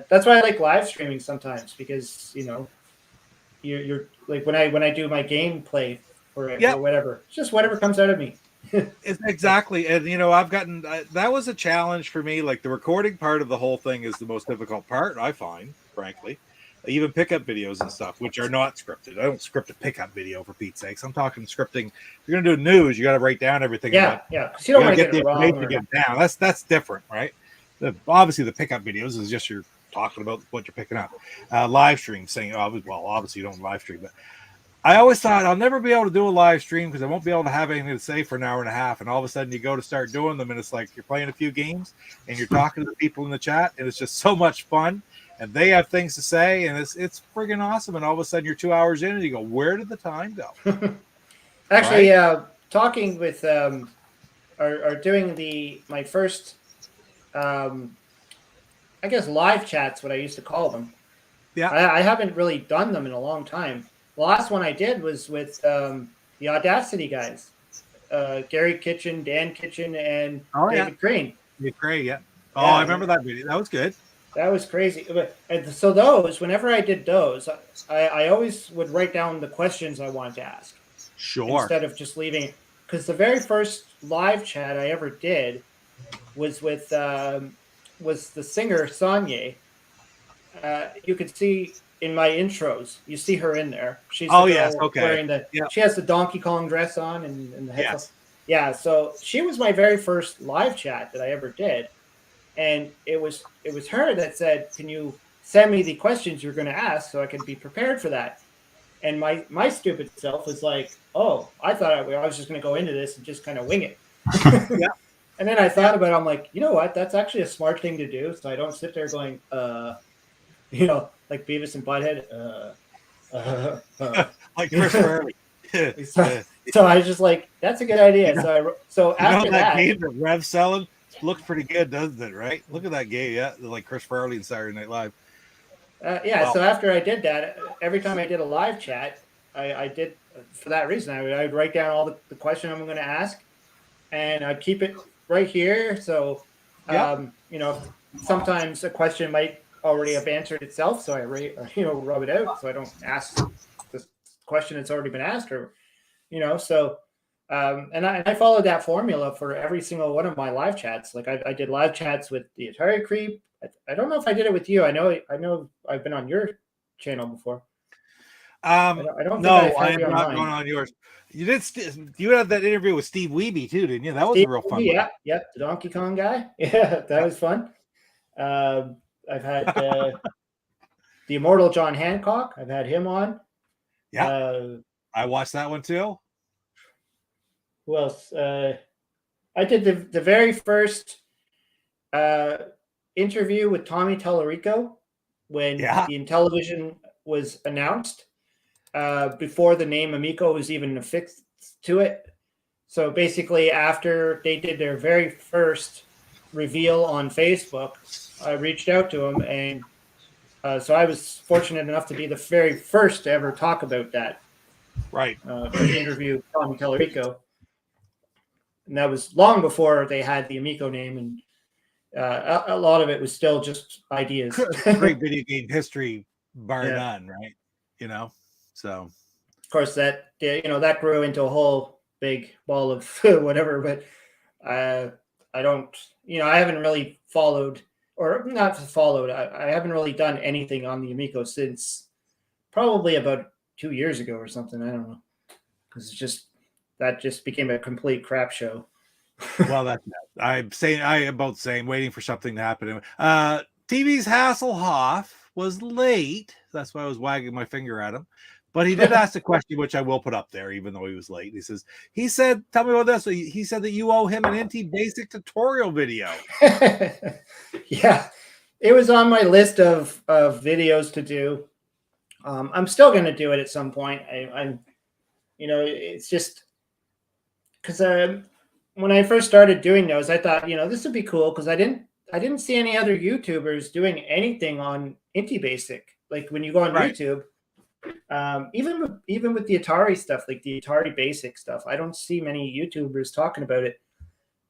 [SPEAKER 1] That's why I like live streaming sometimes, because you're like when I do my gameplay or whatever, it's just whatever comes out of me.
[SPEAKER 3] It's exactly. And I've gotten that was a challenge for me. Like the recording part of the whole thing is the most difficult part, I find, frankly. Even pickup videos and stuff, which are not scripted. I don't script a pickup video, for Pete's sakes. I'm talking scripting. If you're gonna do news, you got to write down everything.
[SPEAKER 1] Yeah. Because you don't want to get the
[SPEAKER 3] information to get down. That's different, right? Obviously, the pickup videos is just you're talking about what you're picking up. Live stream, saying, obviously you don't live stream, but I always thought I'll never be able to do a live stream because I won't be able to have anything to say for an hour and a half. And all of a sudden you go to start doing them, and it's like you're playing a few games and you're talking to the people in the chat, and it's just so much fun. And they have things to say, and it's friggin' awesome. And all of a sudden you're 2 hours in and you go, where did the time go?
[SPEAKER 1] Actually, talking with or doing my first I guess live chats, what I used to call them.
[SPEAKER 3] Yeah.
[SPEAKER 1] I haven't really done them in a long time. The last one I did was with the Audacity guys. Gary Kitchen, Dan Kitchen, and David Crane.
[SPEAKER 3] David Crane, yeah. Oh, I remember that video. That was good.
[SPEAKER 1] That was crazy. And so whenever I did those, I always would write down the questions I wanted to ask.
[SPEAKER 3] Sure.
[SPEAKER 1] Instead of just leaving it. Because the very first live chat I ever did was with was the singer Sonya. You could see in my intros, you see her in there. She's wearing she has the Donkey Kong dress on and the headphones.
[SPEAKER 3] Yes.
[SPEAKER 1] Yeah, so she was my very first live chat that I ever did. And it was her that said, "Can you send me the questions you're going to ask so I can be prepared for that?" And my stupid self was like, "Oh, I thought I was just going to go into this and just kind of wing it."
[SPEAKER 3] Yeah.
[SPEAKER 1] And then I thought about it. I'm like, you know what? That's actually a smart thing to do. So I don't sit there going, like Beavis and Butthead,
[SPEAKER 3] like Chris Farley.
[SPEAKER 1] So I was just like, that's a good idea. So after that
[SPEAKER 3] game that Rev's selling looks pretty good, doesn't it? Right? Look at that game, like Chris Farley and Saturday Night Live.
[SPEAKER 1] So after I did that, every time I did a live chat, I did for that reason. I would write down all the question I'm going to ask, and I'd keep it right here. So, sometimes a question might already have answered itself, so I rub it out, so I don't ask the question that's already been asked, or so. And I followed that formula for every single one of my live chats. Like I did live chats with the Atari Creep. I don't know if I did it with you. I know I've been on your channel before. I don't think
[SPEAKER 3] I'm not going on yours. You did. You had that interview with Steve Wiebe too, didn't you? That was a real fun.
[SPEAKER 1] Yeah, the Donkey Kong guy. Yeah, that was fun. I've had the immortal John Hancock. I've had him on.
[SPEAKER 3] Yeah, I watched that one too.
[SPEAKER 1] Who else? I did the very first interview with Tommy Tallarico when the Intellivision was announced, before the name Amico was even affixed to it. So basically, after they did their very first reveal on Facebook, I reached out to him, and so I was fortunate enough to be the very first to ever talk about that.
[SPEAKER 3] Right.
[SPEAKER 1] Interview Tommy Tallarico. And that was long before they had the Amico name, and a lot of it was still just ideas.
[SPEAKER 3] Great video game history, bar none, right? So
[SPEAKER 1] of course that that grew into a whole big ball of whatever. But I don't, I haven't really followed, or not followed. I haven't really done anything on the Amico since probably about 2 years ago or something. I don't know, because that just became a complete crap show.
[SPEAKER 3] Well, I am both saying, waiting for something to happen. TV's Hasselhoff was late. That's why I was wagging my finger at him. But he did ask a question, which I will put up there, even though he was late. He said, tell me about this. He said that you owe him an INTYBasic tutorial video.
[SPEAKER 1] Yeah, it was on my list of videos to do. I'm still going to do it at some point. It's just because when I first started doing those, I thought, this would be cool because I didn't see any other YouTubers doing anything on INTYBasic. Like when you go on
[SPEAKER 3] Right.
[SPEAKER 1] YouTube, even with the Atari stuff, like the Atari Basic stuff, I don't see many YouTubers talking about it.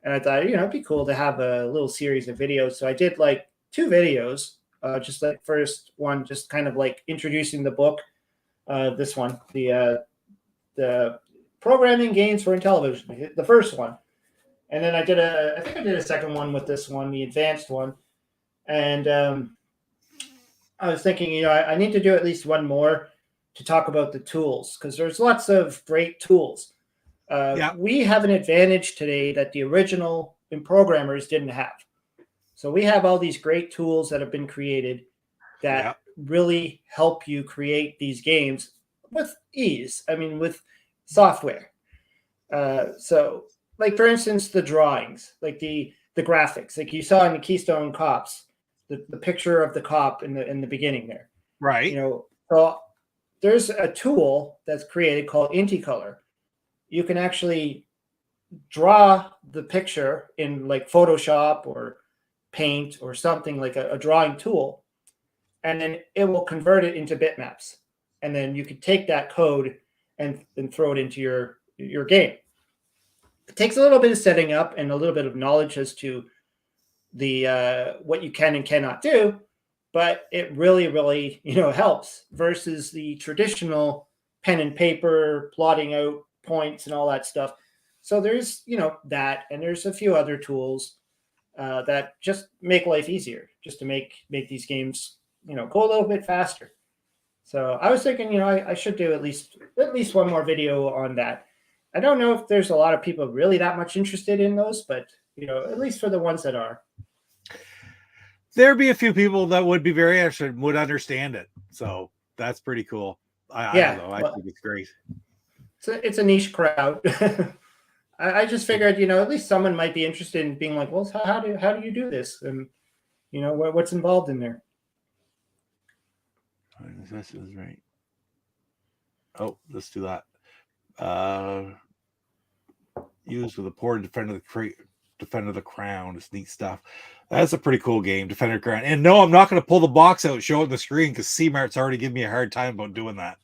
[SPEAKER 1] And I thought, it'd be cool to have a little series of videos. So I did like 2 videos. Just like first one, just kind of like introducing the book. This one, the programming games for Intellivision, the first one. And then I think I did a second one with this one, the advanced one. And I was thinking, I need to do at least one more to talk about the tools because there's lots of great tools. We have an advantage today that the original programmers didn't have. So we have all these great tools that have been created that really help you create these games with ease. I mean, with software. So, like for instance, the drawings, like the graphics, like you saw in the Keystone Kopps, the picture of the cop in the beginning there.
[SPEAKER 3] Right.
[SPEAKER 1] So there's a tool that's created called INTY Color. You can actually draw the picture in like Photoshop or Paint or something like a drawing tool, and then it will convert it into bitmaps. And then you could take that code and throw it into your game. It takes a little bit of setting up and a little bit of knowledge as to the what you can and cannot do, but it really, really, helps versus the traditional pen and paper plotting out points and all that stuff. So there's, that, and there's a few other tools that just make life easier, just to make these games, go a little bit faster. So I was thinking, I should do at least one more video on that. I don't know if there's a lot of people really that much interested in those, but at least for the ones that are.
[SPEAKER 3] There'd be a few people that would be very interested and would understand it. So that's pretty cool. I don't know. I think it's great.
[SPEAKER 1] It's a niche crowd. I just figured, at least someone might be interested in being like, well, how do you do this? And, what's involved in there?
[SPEAKER 3] This is right. Oh, let's do that. Used with a poor Defender the Crown. It's neat stuff. That's a pretty cool game, Defender the Crown. And no, I'm not going to pull the box out, show it on the screen because C-Mart's already giving me a hard time about doing that.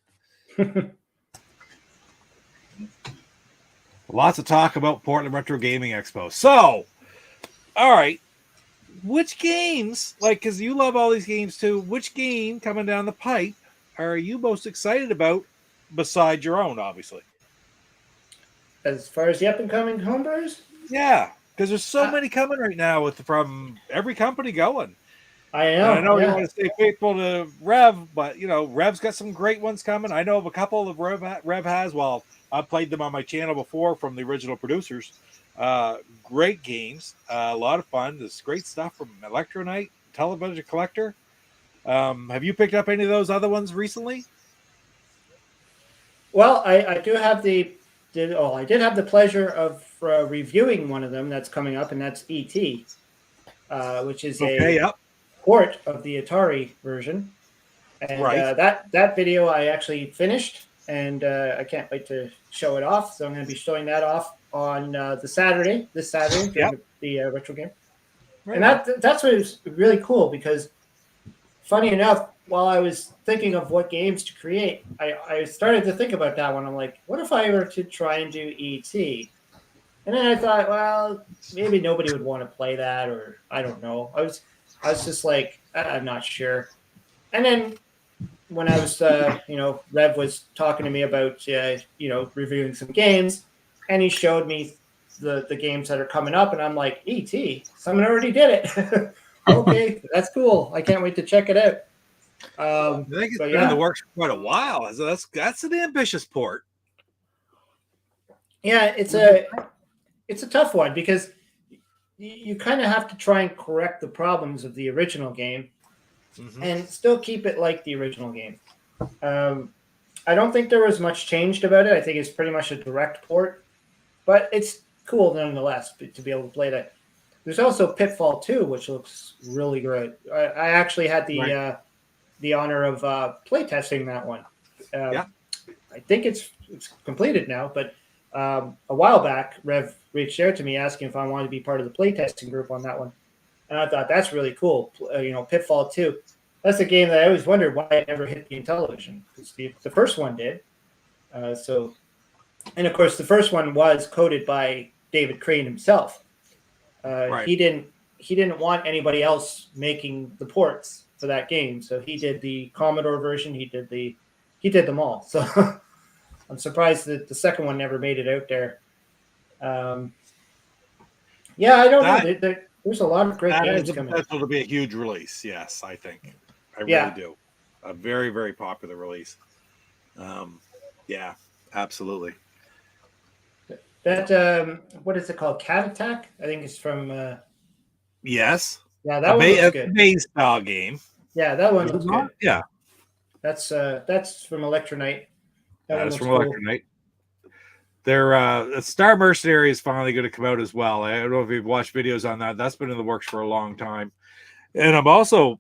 [SPEAKER 3] Lots of talk about Portland Retro Gaming Expo. So, all right, which games, because you love all these games too, which game coming down the pipe are you most excited about besides your own, obviously?
[SPEAKER 1] As far as the up-and-coming homebrews?
[SPEAKER 3] Yeah, because there's so many coming right now from every company going.
[SPEAKER 1] I know.
[SPEAKER 3] And I know you want to stay faithful to Rev, but, Rev's got some great ones coming. I know of a couple of Rev has. Well, I've played them on my channel before from the original producers. Great games. A lot of fun. There's great stuff from Electronite, Television Collector. Have you picked up any of those other ones recently?
[SPEAKER 1] Well, I did have the pleasure of reviewing one of them that's coming up, and that's E.T., which is a port of the Atari version. And that video I actually finished, and I can't wait to show it off. So I'm going to be showing that off on this Saturday, the retro game. Right. And that's what is really cool because, funny enough, while I was thinking of what games to create, I started to think about that one. I'm like, what if I were to try and do E.T.? And then I thought, well, maybe nobody would want to play that, or I don't know. I was just like, I'm not sure. And then when I was, Rev was talking to me about, reviewing some games, and he showed me the games that are coming up, and I'm like, E.T., someone already did it. Okay, that's cool. I can't wait to check it out.
[SPEAKER 3] I think it's been in the works for quite a while. So that's an ambitious port.
[SPEAKER 1] Yeah, it's a tough one because you kind of have to try and correct the problems of the original game and still keep it like the original game. I don't think there was much changed about it. I think it's pretty much a direct port, but it's cool nonetheless to be able to play that. There's also Pitfall 2, which looks really great. I actually had the honor of playtesting that one. I think it's completed now, but a while back, Rev reached out to me asking if I wanted to be part of the playtesting group on that one. And I thought that's really cool. Pitfall 2. That's a game that I always wondered why it never hit the Intellivision, because the first one did. And of course, the first one was coded by David Crane himself.
[SPEAKER 3] Right.
[SPEAKER 1] He didn't want anybody else making the ports for that game, so he did the Commodore version. He did them all. So I'm surprised that the second one never made it out there. I don't know. There's a lot of great games coming.
[SPEAKER 3] That has potential to be a huge release. Yes, I think. I really do. A very, very popular release. Absolutely.
[SPEAKER 1] That what is it called? Cat Attack? I think it's from.
[SPEAKER 3] Yes.
[SPEAKER 1] Yeah, that one was good.
[SPEAKER 3] A maze style game.
[SPEAKER 1] Yeah, that one was good.
[SPEAKER 3] Yeah.
[SPEAKER 1] That's from Electronite.
[SPEAKER 3] That's from Electronite. Their Star Mercenary is finally going to come out as well. I don't know if you've watched videos on that. That's been in the works for a long time. And I'm also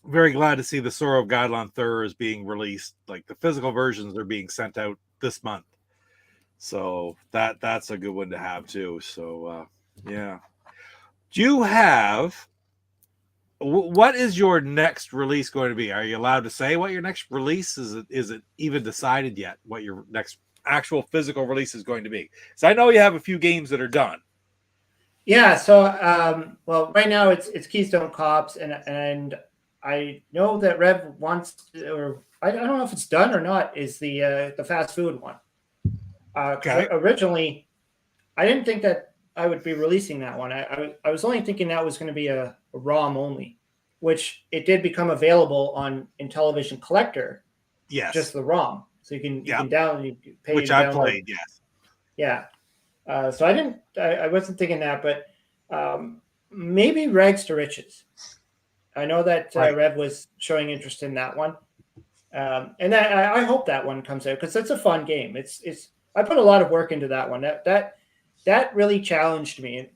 [SPEAKER 3] very glad to see the Sorrow of Guideline Thur is being released. Like the physical versions are being sent out this month. So that's a good one to have too. So yeah. Do you have what is your next release going to be? Are you allowed to say what your next release is? Is it even decided yet what your next actual physical release is going to be? So I know you have a few games that are done.
[SPEAKER 1] Yeah. So right now it's Keystone Kopps, and I know that Rev wants to, or I don't know if it's done or not, is the fast food one.
[SPEAKER 3] Okay.
[SPEAKER 1] Originally, I didn't think that I would be releasing that one. I was only thinking that was going to be a ROM only, which it did become available on Intellivision Collector.
[SPEAKER 3] Yes.
[SPEAKER 1] Just the ROM. So you can download, you pay,
[SPEAKER 3] which I played, yes.
[SPEAKER 1] Yeah. So I wasn't thinking that, but maybe Rags to Riches. I know that Rev was showing interest in that one. And I hope that one comes out because it's a fun game. I put a lot of work into that one. That really challenged me. And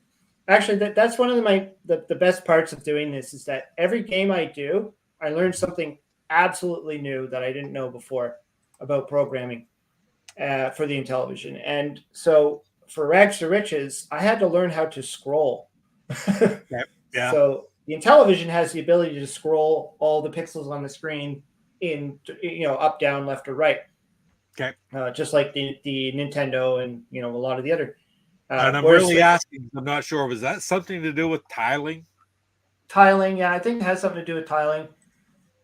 [SPEAKER 1] actually, that's one of the best parts of doing this is that every game I do, I learn something absolutely new that I didn't know before about programming for the Intellivision. And so for Rags to Riches, I had to learn how to scroll.
[SPEAKER 3] Yeah.
[SPEAKER 1] So the Intellivision has the ability to scroll all the pixels on the screen in, up, down, left, or right.
[SPEAKER 3] Okay.
[SPEAKER 1] Just like the Nintendo and, a lot of the other.
[SPEAKER 3] And I'm really asking, I'm not sure, was that something to do with tiling?
[SPEAKER 1] Tiling, yeah, I think it has something to do with tiling.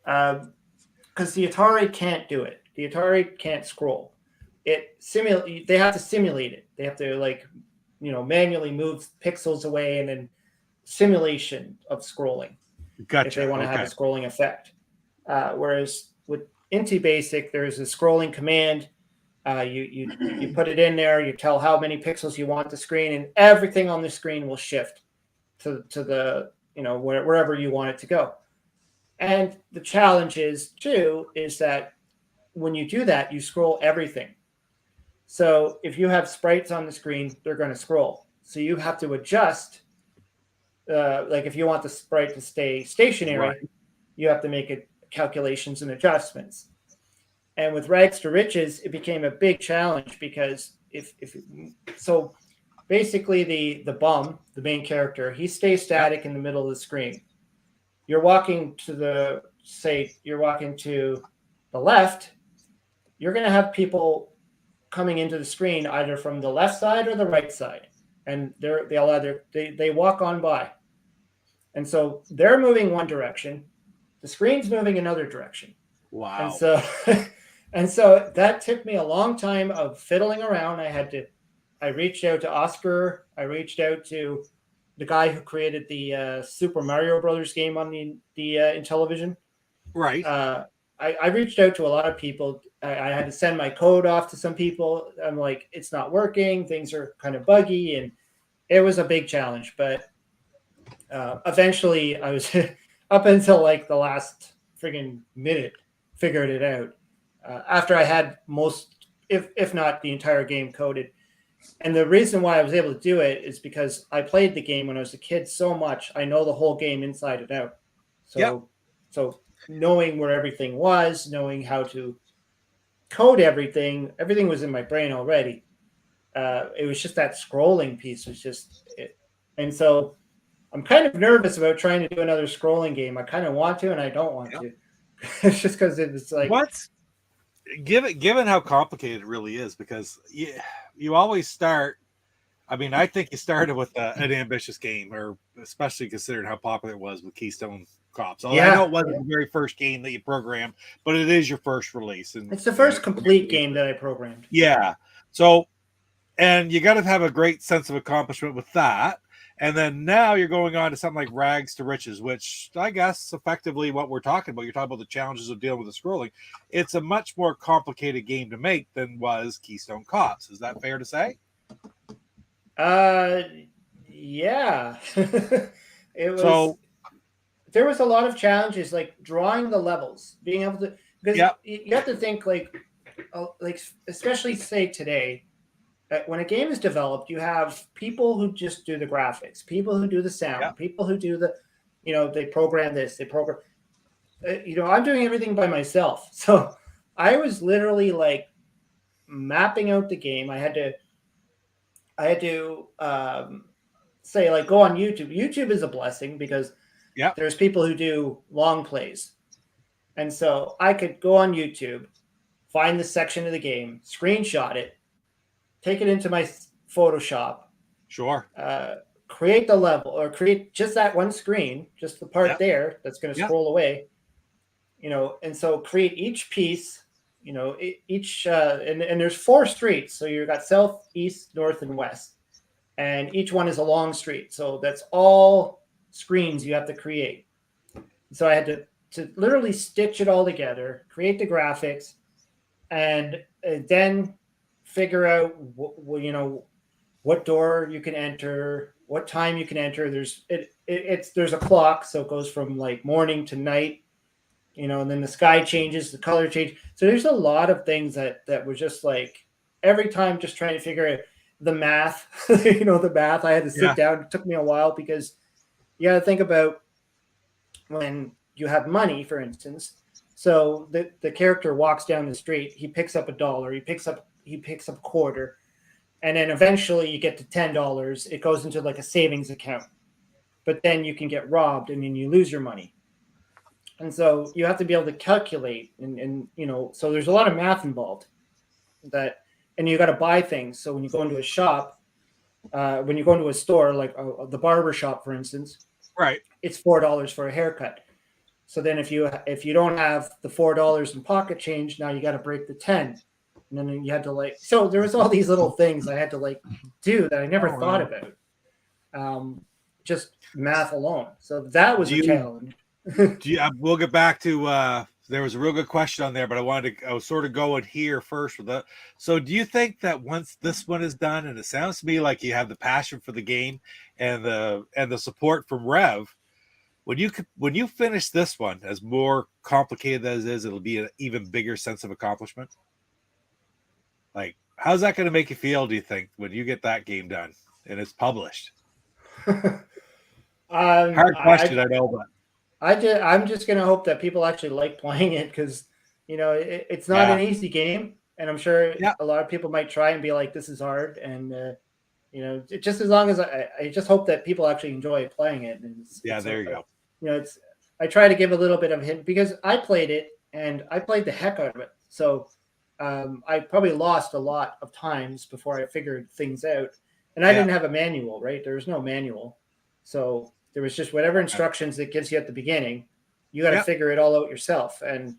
[SPEAKER 1] Because the Atari can't do it. The Atari can't scroll. They have to simulate it. They have to manually move pixels away and then simulation of scrolling.
[SPEAKER 3] Gotcha.
[SPEAKER 1] If they want to have a scrolling effect. Whereas with INTYBasic, there's a scrolling command. You put it in there, you tell how many pixels you want the screen, and everything on the screen will shift to the wherever you want it to go. And the challenge is that when you do that, you scroll everything. So if you have sprites on the screen, they're going to scroll. So you have to adjust. If you want the sprite to stay stationary, you have to make calculations and adjustments. And with Rags to Riches, it became a big challenge because basically the bum, the main character, he stays static in the middle of the screen. You're walking to the left, you're going to have people coming into the screen either from the left side or the right side. And they walk on by. And so they're moving one direction, the screen's moving another direction.
[SPEAKER 3] Wow.
[SPEAKER 1] And so that took me a long time of fiddling around. I reached out to Oscar. I reached out to the guy who created the Super Mario Brothers game on the Intellivision.
[SPEAKER 3] Right.
[SPEAKER 1] I reached out to a lot of people. I had to send my code off to some people. I'm like, it's not working. Things are kind of buggy. And it was a big challenge. But eventually I was up until the last friggin' minute, figured it out. After I had most, if not the entire game coded. And the reason why I was able to do it is because I played the game when I was a kid so much. I know the whole game inside and out. So knowing where everything was, knowing how to code everything. Everything was in my brain already. It was just that scrolling piece was just it. And so I'm kind of nervous about trying to do another scrolling game. I kind of want to, and I don't want to. It's just because it's like
[SPEAKER 3] what's given how complicated it really is, because you always start. I mean, I think you started with an ambitious game, or especially considering how popular it was with Keystone Kopps. I know it wasn't the very first game that you programmed, but it is your first release. And
[SPEAKER 1] it's the first complete game that I programmed.
[SPEAKER 3] Yeah. So, and you got to have a great sense of accomplishment with that. And then now you're going on to something like Rags to Riches, which I guess effectively what we're talking about. You're talking about the challenges of dealing with the scrolling. It's a much more complicated game to make than was Keystone Kopps. Is that fair to say?
[SPEAKER 1] Yeah. It was. There was a lot of challenges, like drawing the levels, being able to, because you have to think like especially say today, when a game is developed, you have people who just do the graphics, people who do the sound, people who do the, they program this, they program, I'm doing everything by myself. So I was literally like mapping out the game. I had to say like go on YouTube. YouTube is a blessing because there's people who do long plays. And so I could go on YouTube, find the section of the game, screenshot it, take it into my Photoshop.
[SPEAKER 3] Sure.
[SPEAKER 1] Create the level or create just that one screen, just the part there that's going to scroll away, and so create each piece, each, and there's 4 streets. So you've got south, east, north, and west. And each one is a long street. So that's all screens you have to create. So I had to literally stitch it all together, create the graphics, and then figure out what door you can enter, what time you can enter. There's a clock, so it goes from like morning to night, and then the sky changes, the color change. So there's a lot of things that were just like every time just trying to figure out the math. The math. I had to sit down. It took me a while because you got to think about when you have money, for instance. So the character walks down the street, he picks up $1, he picks up a quarter, and then eventually you get to $10. It goes into like a savings account, but then you can get robbed and then you lose your money. And so you have to be able to calculate, and so there's a lot of math involved. And you got to buy things. So when you go into a shop, when you go into a store like the barber shop, for instance,
[SPEAKER 3] right,
[SPEAKER 1] it's $4 for a haircut. So then if you don't have the $4 in pocket change, now you got to break the 10. And then you had to so there was all these little things I had to do that I never thought about. Just math alone. So that was a challenge.
[SPEAKER 3] We'll get back to, there was a real good question on there, but I was sort of going here first with that. So do you think that once this one is done, and it sounds to me like you have the passion for the game and the support from Rev, when you finish this one, as more complicated as it is, it'll be an even bigger sense of accomplishment? Like, how's that going to make you feel, do you think, when you get that game done and it's published? Hard question, I know, but
[SPEAKER 1] I'm just going to hope that people actually like playing it, because, it's not an easy game. And I'm sure a lot of people might try and be like, this is hard. And, just as long as I just hope that people actually enjoy playing it. And
[SPEAKER 3] there you go.
[SPEAKER 1] I try to give a little bit of a hint because I played it and I played the heck out of it. So I probably lost a lot of times before I figured things out. And I didn't have a manual, right? There was no manual. So there was just whatever instructions it gives you at the beginning. You got to figure it all out yourself. And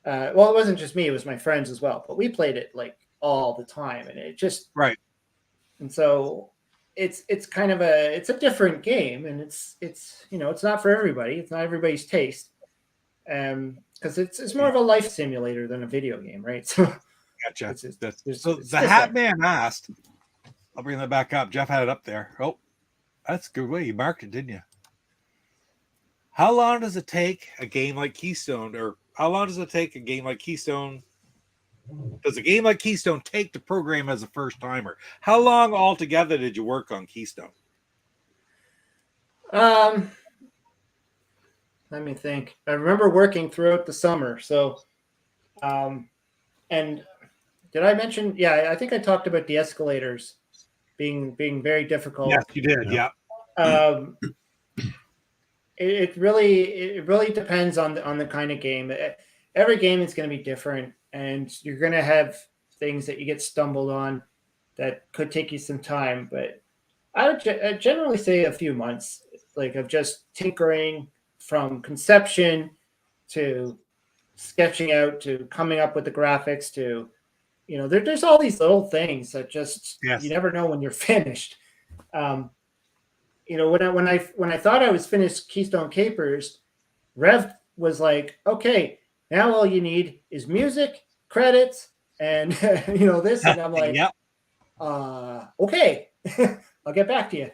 [SPEAKER 1] it wasn't just me, it was my friends as well. But we played it like all the time, and it just And so it's kind of it's a different game, and it's not for everybody. It's not everybody's taste. Because it's more of a life simulator than a video game, right? So
[SPEAKER 3] gotcha. So the Hat Man asked, I'll bring that back up. Jeff had it up there. Oh, that's a good way. You marked it, didn't you? How long does it take a game like Keystone, or how long does it take a game like Keystone? Does a game like Keystone take to program as a first timer? How long altogether did you work on Keystone?
[SPEAKER 1] Let me think. I remember working throughout the summer. So, and did I mention? Yeah, I think I talked about the escalators being very difficult.
[SPEAKER 3] Yes, you did. Yeah.
[SPEAKER 1] It really depends on the kind of game. Every game is going to be different, and you're going to have things that you get stumbled on that could take you some time. But I'd generally say a few months, like of just tinkering from conception to sketching out to coming up with the graphics to, there's all these little things that just you never know when you're finished. When I thought I was finished Keystone Kapers, Rev was like, okay, now all you need is music, credits, and this, and I'm like, okay, I'll get back to you.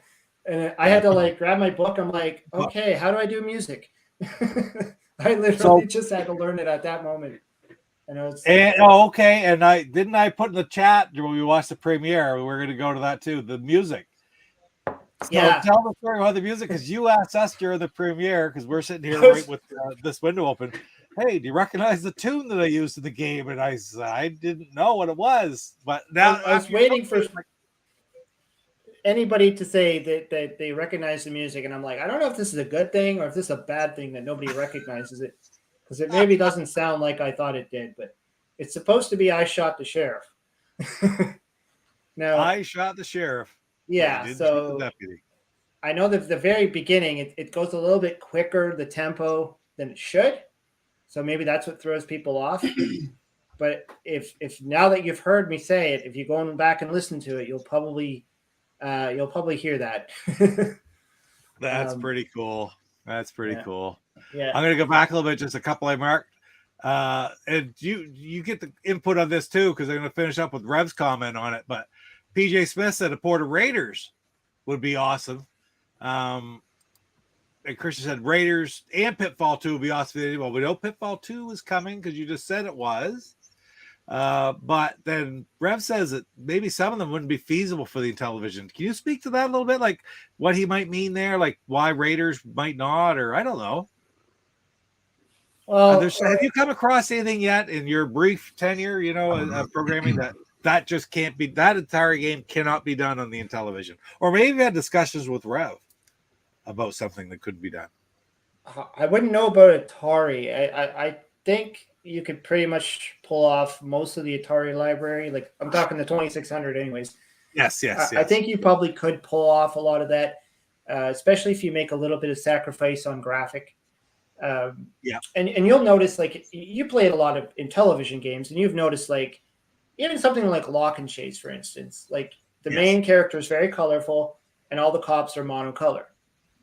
[SPEAKER 1] And I had to like grab my book. I'm like, okay, how do I do music? I literally just had to learn it at that moment. And it was
[SPEAKER 3] okay. And I put in the chat when we watched the premiere. We're going to go to that too. The music. So tell the story about the music, because you asked us during the premiere, because we're sitting here right with this window open. Hey, do you recognize the tune that I used in the game? And I didn't know what it was, but now
[SPEAKER 1] I was waiting for anybody to say that they recognize the music, and I'm like, I don't know if this is a good thing or if this is a bad thing that nobody recognizes it, because it maybe doesn't sound like I thought it did, but it's supposed to be "I Shot the Sheriff." Now,
[SPEAKER 3] I shot the sheriff.
[SPEAKER 1] Yeah, so I know that the very beginning it goes a little bit quicker, the tempo, than it should. So maybe that's what throws people off. But if now that you've heard me say it, if you go back and listen to it, you'll probably hear that.
[SPEAKER 3] That's pretty cool. That's pretty cool.
[SPEAKER 1] Yeah,
[SPEAKER 3] I'm gonna go back a little bit, just a couple I marked. And you get the input on this too, because I'm gonna finish up with Rev's comment on it. But PJ Smith said a port of Raiders would be awesome. And Christian said Raiders and Pitfall 2 would be awesome. Well, we know Pitfall 2 is coming because you just said it was. But then Rev says that maybe some of them wouldn't be feasible for the Intellivision. Can you speak to that a little bit? Like what he might mean there, like why Raiders might not, or I don't know.
[SPEAKER 1] Well,
[SPEAKER 3] have you come across anything yet in your brief tenure, of programming that just can't be, that entire game cannot be done on the Intellivision? Or maybe you had discussions with Rev about something that couldn't be done.
[SPEAKER 1] I wouldn't know about Atari. I think you could pretty much pull off most of the Atari library. Like I'm talking the 2600 anyways.
[SPEAKER 3] Yes.
[SPEAKER 1] I think you probably could pull off a lot of that, especially if you make a little bit of sacrifice on graphic. And you'll notice, like, you played a lot of Intellivision games, and you've noticed, like, even something like Lock and Chase, for instance, like the main character is very colorful and all the cops are monocolor.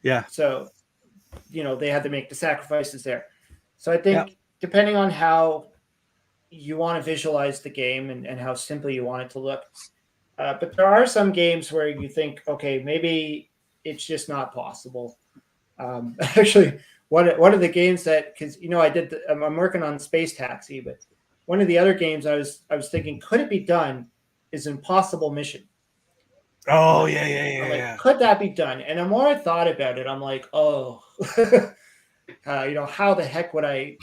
[SPEAKER 3] Yeah.
[SPEAKER 1] So, they had to make the sacrifices there. So I think depending on how you want to visualize the game and how simple you want it to look. But there are some games where you think, okay, maybe it's just not possible. Actually, one of the games that, because I'm working on Space Taxi, but one of the other games I was thinking, could it be done, is Impossible Mission.
[SPEAKER 3] Oh yeah.
[SPEAKER 1] Could that be done? And the more I thought about it, I'm like, how the heck would I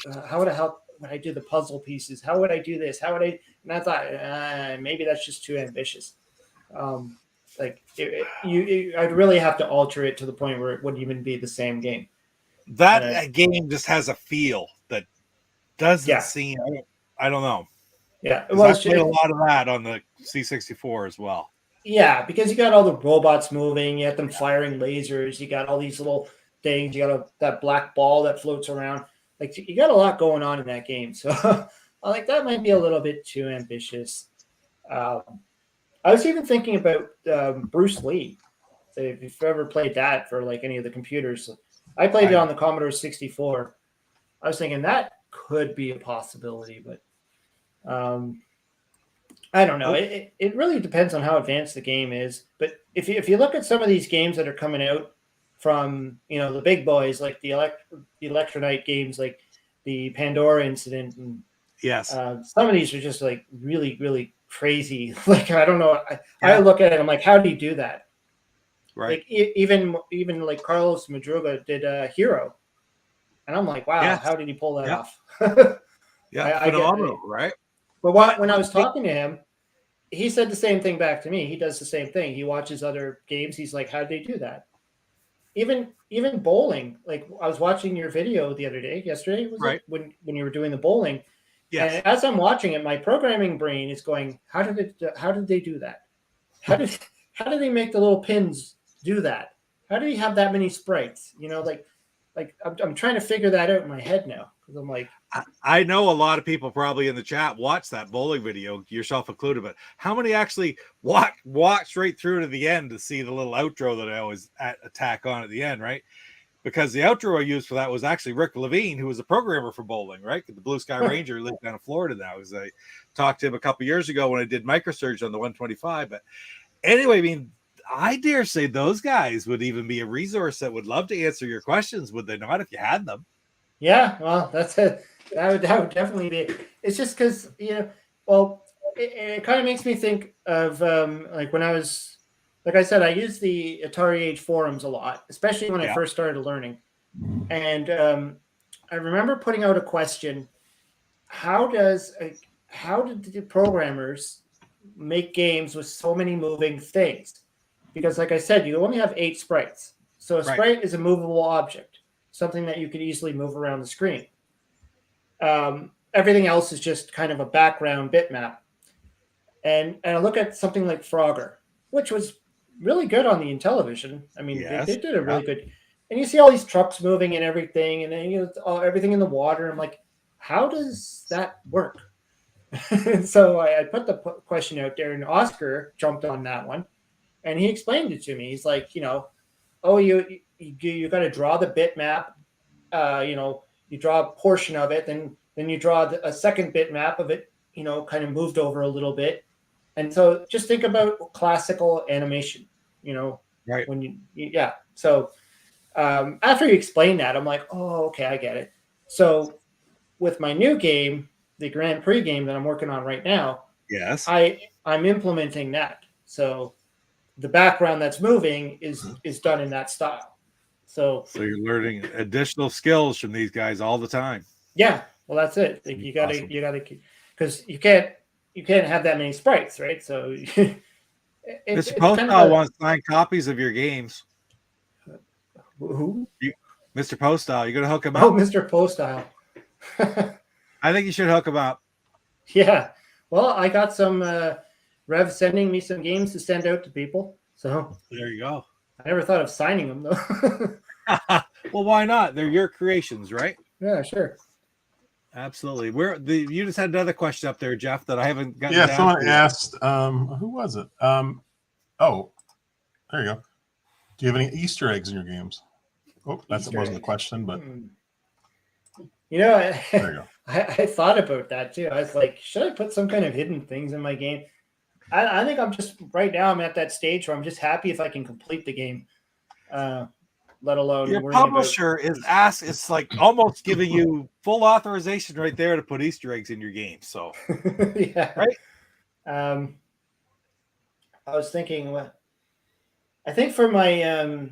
[SPEAKER 1] do the puzzle pieces? How would I do this? And I thought maybe that's just too ambitious. I'd really have to alter it to the point where it wouldn't even be the same game.
[SPEAKER 3] That game just has a feel that doesn't seem. I don't know.
[SPEAKER 1] Yeah,
[SPEAKER 3] I played a lot of that on the C64 as well.
[SPEAKER 1] Yeah, because you got all the robots moving, you got them firing lasers, you got all these little things, you got that black ball that floats around. Like, you got a lot going on in that game. So I like that might be a little bit too ambitious. I was even thinking about Bruce Lee. If you've ever played that for like any of the computers, I played it on the Commodore 64. I was thinking that could be a possibility, but I don't know. It really depends on how advanced the game is. But if you look at some of these games that are coming out from the big boys, like the Electronite games, like the Pandora Incident, and some of these are just like really, really crazy. Like, I don't know. I look at it, I'm like, how do you do that?
[SPEAKER 3] Right.
[SPEAKER 1] Like even like Carlos Madruga did Hero, and I'm like, wow, how did he pull that off?
[SPEAKER 3] Phenomenal, right?
[SPEAKER 1] when I was talking to him, he said the same thing back to me. He does the same thing. He watches other games. He's like, how'd they do that? Even bowling. Like I was watching your video the other day, yesterday, was
[SPEAKER 3] Right.
[SPEAKER 1] it? When you were doing the bowling.
[SPEAKER 3] Yes.
[SPEAKER 1] And as I'm watching it, my programming brain is going, how did they do that? How did they make the little pins do that? How do you have that many sprites? You know, like I'm trying to figure that out in my head now, because I'm like,
[SPEAKER 3] I know a lot of people probably in the chat watch that bowling video, yourself included, but how many actually watch right through to the end to see the little outro that I always attack on at the end, right? Because the outro I used for that was actually Rick Levine, who was a programmer for bowling, right? The Blue Sky Ranger lives down in Florida now. I talked to him a couple years ago when I did microsurge on the 125. But anyway, I mean, I dare say those guys would even be a resource that would love to answer your questions, would they not, if you had them?
[SPEAKER 1] yeah, well, that's it. That would definitely be. It's just because, well, it kind of makes me think of like when I was, like I said, I use the Atari Age forums a lot, especially when I first started learning. And I remember putting out a question: how did the programmers make games with so many moving things? Because, like I said, you only have 8 sprites. So a sprite is a movable object, something that you could easily move around the screen. Everything else is just kind of a background bitmap. And I look at something like Frogger, which was really good on the Intellivision. I mean, they did a really good. And you see all these trucks moving and everything, and then everything in the water. I'm like, how does that work? And so I put the question out there, and Oscar jumped on that one, and he explained it to me. He's like, you got to draw the bitmap. You draw a portion of it, then you draw a second bitmap of it, kind of moved over a little bit. And so just think about classical animation,
[SPEAKER 3] right.
[SPEAKER 1] When So after you explain that, I'm like, oh, okay, I get it. So with my new game, the Grand Prix game that I'm working on right now,
[SPEAKER 3] yes,
[SPEAKER 1] I'm implementing that. So the background that's moving is done in that style. So
[SPEAKER 3] you're learning additional skills from these guys all the time.
[SPEAKER 1] Yeah, well, that's it. Like, you gotta, because you can't have that many sprites, right? So
[SPEAKER 3] Mr. Postal wants signed copies of your games.
[SPEAKER 1] Who?
[SPEAKER 3] Mr. Postal, you're gonna hook him up?
[SPEAKER 1] Oh, Mr. Postal.
[SPEAKER 3] I think you should hook him up.
[SPEAKER 1] Yeah. Well, I got some Rev sending me some games to send out to people. So
[SPEAKER 3] there you go.
[SPEAKER 1] I never thought of signing them though.
[SPEAKER 3] Well, why not? They're your creations, right?
[SPEAKER 1] Yeah, sure.
[SPEAKER 3] Absolutely. You just had another question up there, Jeff, that I haven't gotten.
[SPEAKER 5] Yeah, someone asked, who was it? Oh, there you go. Do you have any Easter eggs in your games? Oh, that wasn't a question, but
[SPEAKER 1] there you
[SPEAKER 5] go.
[SPEAKER 1] I thought about that too. I was like, should I put some kind of hidden things in my game? I think I'm just right now. I'm at that stage where I'm just happy if I can complete the game, let alone
[SPEAKER 3] your publisher is like almost giving you full authorization right there to put Easter eggs in your game. So
[SPEAKER 1] yeah,
[SPEAKER 3] right.
[SPEAKER 1] I was thinking, I think for my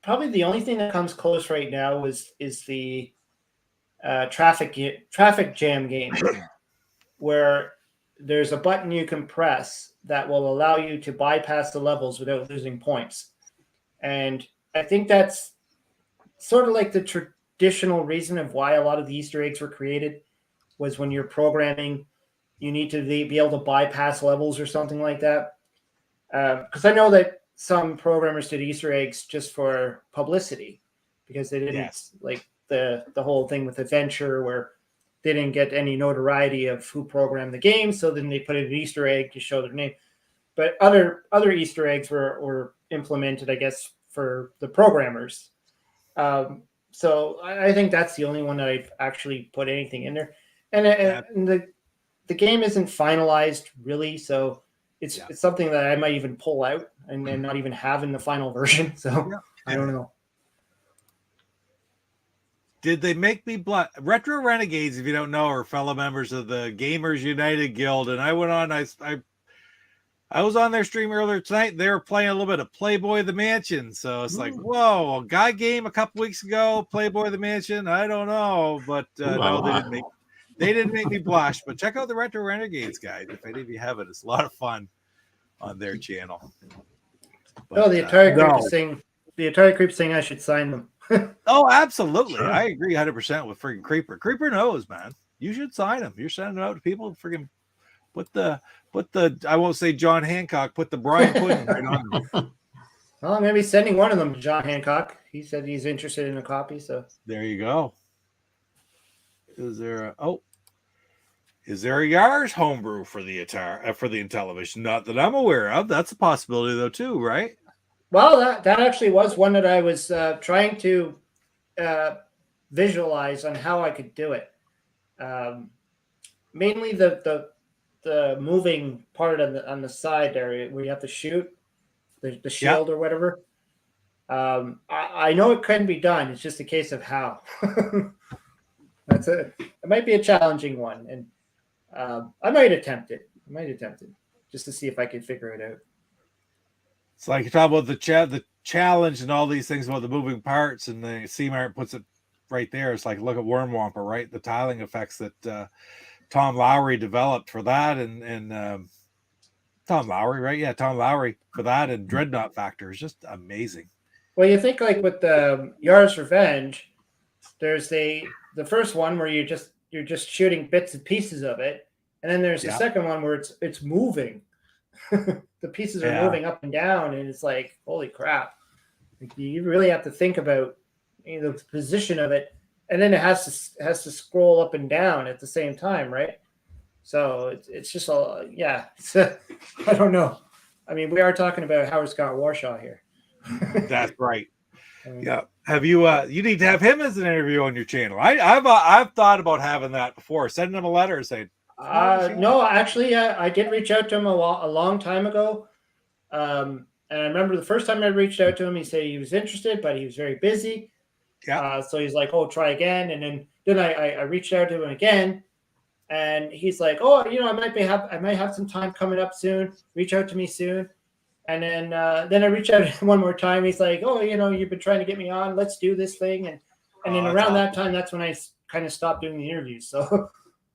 [SPEAKER 1] probably the only thing that comes close right now is the traffic jam game, where there's a button you can press that will allow you to bypass the levels without losing points. And I think that's sort of like the traditional reason of why a lot of the Easter eggs were created, was when you're programming, you need to be able to bypass levels or something like that. Because I know that some programmers did Easter eggs just for publicity, because they didn't like the whole thing with Adventure, where they didn't get any notoriety of who programmed the game, so then they put in an Easter egg to show their name. But other Easter eggs were implemented, I guess, for the programmers. So I think that's the only one that I've actually put anything in there. And the game isn't finalized really, so it's something that I might even pull out and then not even have in the final version. So I don't know.
[SPEAKER 3] Did they make me blood? Retro Renegades, if you don't know, are fellow members of the Gamers United Guild, and I went on. I was on their stream earlier tonight. They were playing a little bit of Playboy the Mansion, so it's like, whoa, a guy game a couple weeks ago, Playboy the Mansion. I don't know, but no, They didn't make me blush, but check out the Retro Renegades, guys. If any of you have it, it's a lot of fun on their channel. But,
[SPEAKER 1] the Atari Creep is saying the Atari Creep saying I should sign them.
[SPEAKER 3] Oh, absolutely.
[SPEAKER 5] Sure.
[SPEAKER 3] I agree 100% with freaking Creeper. Creeper knows, man. You should sign them. You're sending them out to people. Freaking put the I won't say John Hancock, put the Brian Pudden right on them.
[SPEAKER 1] Well, I'm going to be sending one of them to John Hancock. He said he's interested in a copy. So
[SPEAKER 3] There you go. Is there a Yars homebrew for the Atari for the Intellivision? Not that I'm aware of. That's a possibility though too, right?
[SPEAKER 1] well, that actually was one that I was trying to visualize on how I could do it. Mainly the moving part on the side there where you have to shoot the shield or whatever. I know it can be done. It's just a case of how. It might be a challenging one, and I might attempt it. Just to see if I can figure it out.
[SPEAKER 3] It's like you talk about the challenge and all these things about the moving parts, and the C-Mart puts it right there. It's like look at Worm Womper, right? The tiling effects that Tom Lowry developed for that, and Tom Lowry, right? Yeah, Tom Lowry for that, and Dreadnought Factor is just amazing.
[SPEAKER 1] Well, you think like with the Yars Revenge, there's the first one where you're just shooting bits and pieces of it, and then there's the second one where it's moving. The pieces are moving up and down, and it's like holy crap! Like, you really have to think about the position of it, and then it has to scroll up and down at the same time, right? So it's just all I don't know. I mean, we are talking about Howard Scott Warshaw here.
[SPEAKER 3] That's right. Yeah. Have you? You need to have him as an interview on your channel. I've thought about having that before. Sending him a letter and saying,
[SPEAKER 1] no, actually, I did reach out to him a long time ago. And I remember the first time I reached out to him, he said he was interested, but he was very busy.
[SPEAKER 3] Yeah.
[SPEAKER 1] So he's like, "Oh, try again." And then I reached out to him again, and he's like, "Oh, I might have some time coming up soon. Reach out to me soon." And then I reached out to him one more time. He's like, "Oh, you've been trying to get me on. Let's do this thing." And then around that time, that's when I kind of stopped doing the interviews. So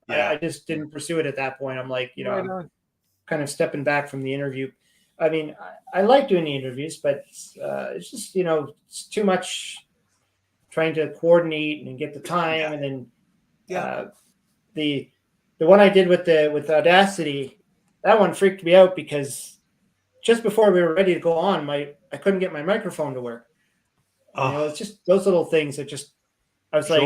[SPEAKER 1] I just didn't pursue it at that point. I'm like, I'm kind of stepping back from the interview. I mean, I like doing the interviews, but it's just, it's too much trying to coordinate and get the time. And then the one I did with Audacity, that one freaked me out because just before we were ready to go on, I couldn't get my microphone to work. It's just those little things that I was like,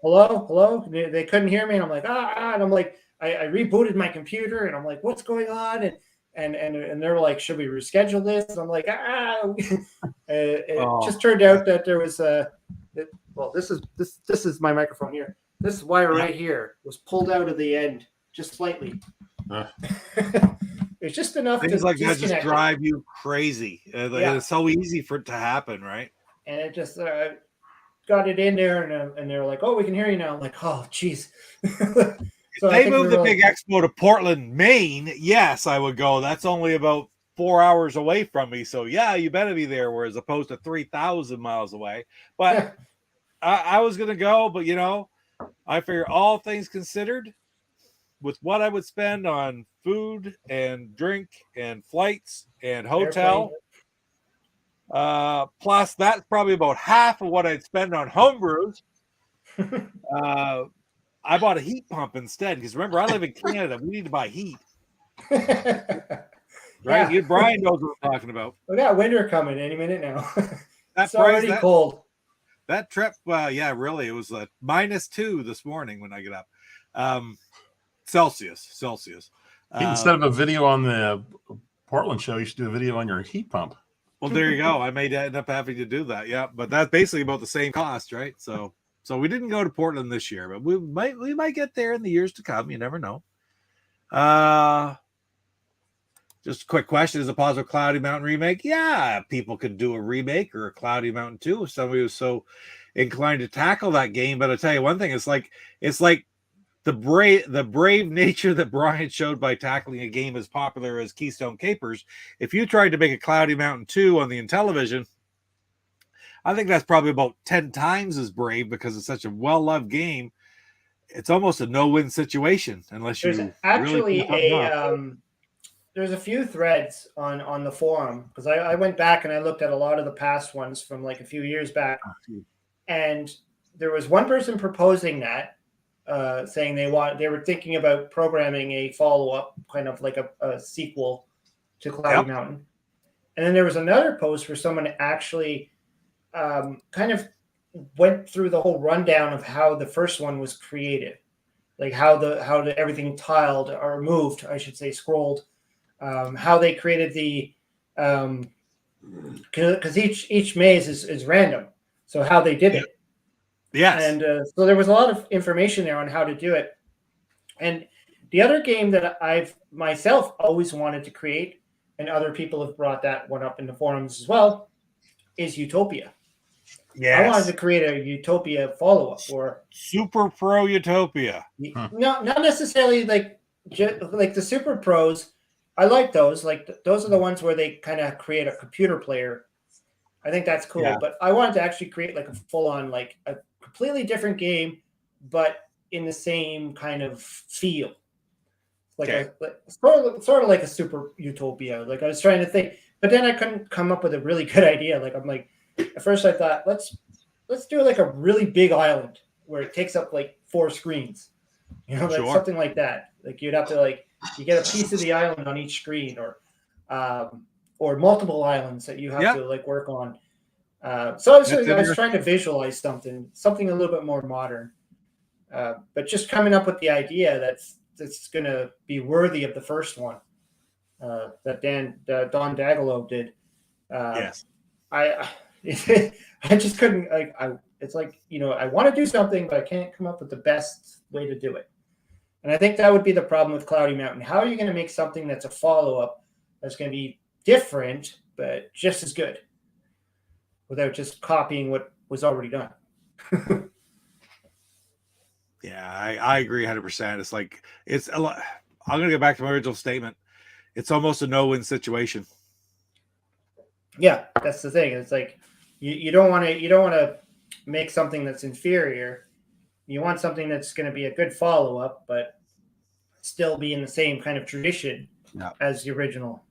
[SPEAKER 1] hello. They couldn't hear me. And I'm like, and I'm like, I rebooted my computer and I'm like, what's going on? And they're like, should we reschedule this? And I'm like, It just turned out that there was this is my microphone here. This wire right here was pulled out of the end just slightly. It's just enough
[SPEAKER 3] things
[SPEAKER 1] to
[SPEAKER 3] like that just drive you crazy. It's so easy for it to happen, right?
[SPEAKER 1] And it just got it in there, and they're like, "Oh, we can hear you now." I'm like, "Oh, geez."
[SPEAKER 3] So they moved the big expo to Portland, Maine. Yes, I would go. That's only about 4 hours away from me. So yeah, you better be there. Whereas opposed to 3,000 miles away. But I was gonna go, but I figure all things considered, with what I would spend on food and drink and flights and hotel, plus that's probably about half of what I'd spend on homebrews. I bought a heat pump instead because remember I live in Canada. We need to buy heat, right? Brian knows what I'm talking about.
[SPEAKER 1] We got winter coming any minute now.
[SPEAKER 3] It's
[SPEAKER 1] already cold.
[SPEAKER 3] That trip, really, it was -2 this morning when I get up. Celsius.
[SPEAKER 5] Instead of a video on the Portland show, you should do a video on your heat pump.
[SPEAKER 3] Well, there you go. I may end up having to do that. Yeah, but that's basically about the same cost, right? So we didn't go to Portland this year, but we might get there in the years to come. You never know. Just a quick question: is a possible Cloudy Mountain remake? Yeah, people could do a remake or a Cloudy Mountain 2 if somebody was so inclined to tackle that game. But I'll tell you one thing: it's like the brave nature that Brian showed by tackling a game as popular as Keystone Kopps. If you tried to make a Cloudy Mountain 2 on the Intellivision, I think that's probably about 10 times as brave because it's such a well-loved game. it's almost a no-win situation unless you
[SPEAKER 1] There's actually
[SPEAKER 3] really
[SPEAKER 1] there's a few threads on the forum, because I went back and I looked at a lot of the past ones from like a few years back, and there was one person proposing that, saying they were thinking about programming a follow-up, kind of like a sequel to Cloudy Mountain. And then there was another post where someone actually kind of went through the whole rundown of how the first one was created, like how the everything tiled or moved, I should say, scrolled, how they created the because each maze is random, so how they did it.
[SPEAKER 3] Yes.
[SPEAKER 1] And so there was a lot of information there on how to do it. And the other game that I've myself always wanted to create, and other people have brought that one up in the forums as well, is Utopia.
[SPEAKER 3] Yes.
[SPEAKER 1] I wanted to create a Utopia follow-up, or
[SPEAKER 3] Super Pro Utopia.
[SPEAKER 1] not necessarily like the Super Pros. I like those. Like those are the ones where they kind of create a computer player. I think that's cool.
[SPEAKER 3] Yeah.
[SPEAKER 1] But I wanted to actually create like a full-on, like a completely different game, but in the same kind of feel. Like sort of like a Super Utopia. Like I was trying to think, but then I couldn't come up with a really good idea. Like I'm like, at first I thought, let's do like a really big island where it takes up like 4 screens, like something like that. Like you'd have to like, you get a piece of the island on each screen, or multiple islands that you have to like work on. So I was trying to visualize something a little bit more modern, but just coming up with the idea that's going to be worthy of the first one that Don Dagalo did.
[SPEAKER 3] Yes.
[SPEAKER 1] I just couldn't, it's like, I want to do something, but I can't come up with the best way to do it. And I think that would be the problem with Cloudy Mountain. How are you going to make something that's a follow-up that's going to be different, but just as good, without just copying what was already done?
[SPEAKER 3] Yeah, I agree 100%. It's like, it's a lot. I'm going to go back to my original statement. It's almost a no-win situation.
[SPEAKER 1] Yeah, that's the thing. It's like you don't want to make something that's inferior. You want something that's going to be a good follow-up, but still be in the same kind of tradition as the original.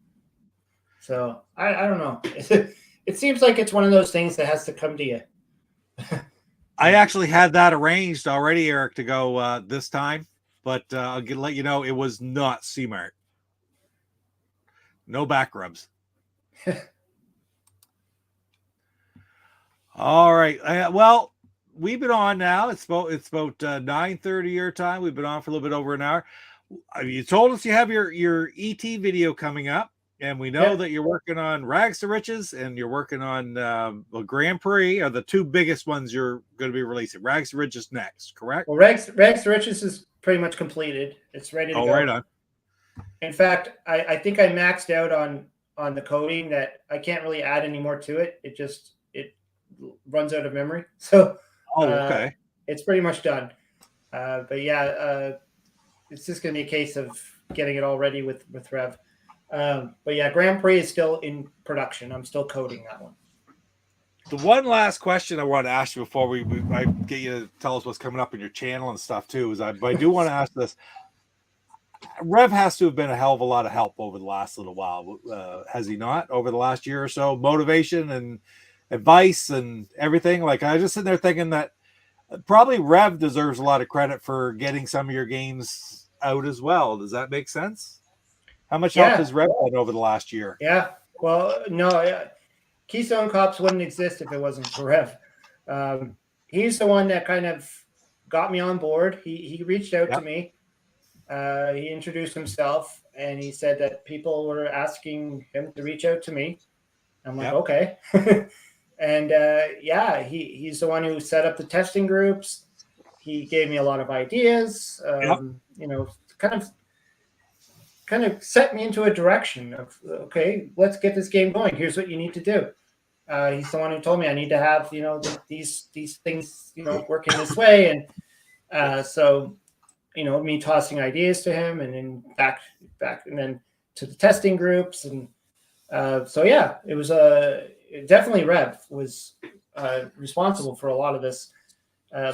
[SPEAKER 1] So I don't know. It seems like it's one of those things that has to come to you.
[SPEAKER 3] I actually had that arranged already, Eric, to go this time, but I'll let you know it was not CMART. No back rubs. All right. Well, we've been on now. It's about 9:30 your time. We've been on for a little bit over an hour. You told us you have your ET video coming up, and we know that you're working on Rags to Riches, and you're working on Grand Prix are the two biggest ones you're going to be releasing. Rags to Riches next, correct?
[SPEAKER 1] Well, Rags to Riches is pretty much completed. It's ready to go.
[SPEAKER 3] Right on.
[SPEAKER 1] In fact, I think I maxed out on the coding that I can't really add any more to it. It runs out of memory. So
[SPEAKER 3] okay.
[SPEAKER 1] It's pretty much done. But yeah, it's just going to be a case of getting it all ready with Rev. But yeah, Grand Prix is still in production. I'm still coding that one.
[SPEAKER 3] The one last question I want to ask you before I get you to tell us what's coming up in your channel and stuff too is I do want to ask this. Rev has to have been a hell of a lot of help over the last little while. Has he not? Over the last year or so, motivation and advice and everything. Like I was just sitting there thinking that probably Rev deserves a lot of credit for getting some of your games out as well. Does that make sense? How much help has Rev had over the last year?
[SPEAKER 1] Yeah. Well, no, Keystone Kopps wouldn't exist if it wasn't for Rev. He's the one that kind of got me on board. He reached out to me. He introduced himself and he said that people were asking him to reach out to me. I'm like, okay. And he's the one who set up the testing groups. He gave me a lot of ideas, kind of set me into a direction of, okay, let's get this game going. Here's what you need to do. He's the one who told me I need to have, these things, working this way. And so, me tossing ideas to him and then back and then to the testing groups. And it was definitely Rev was responsible for a lot of this.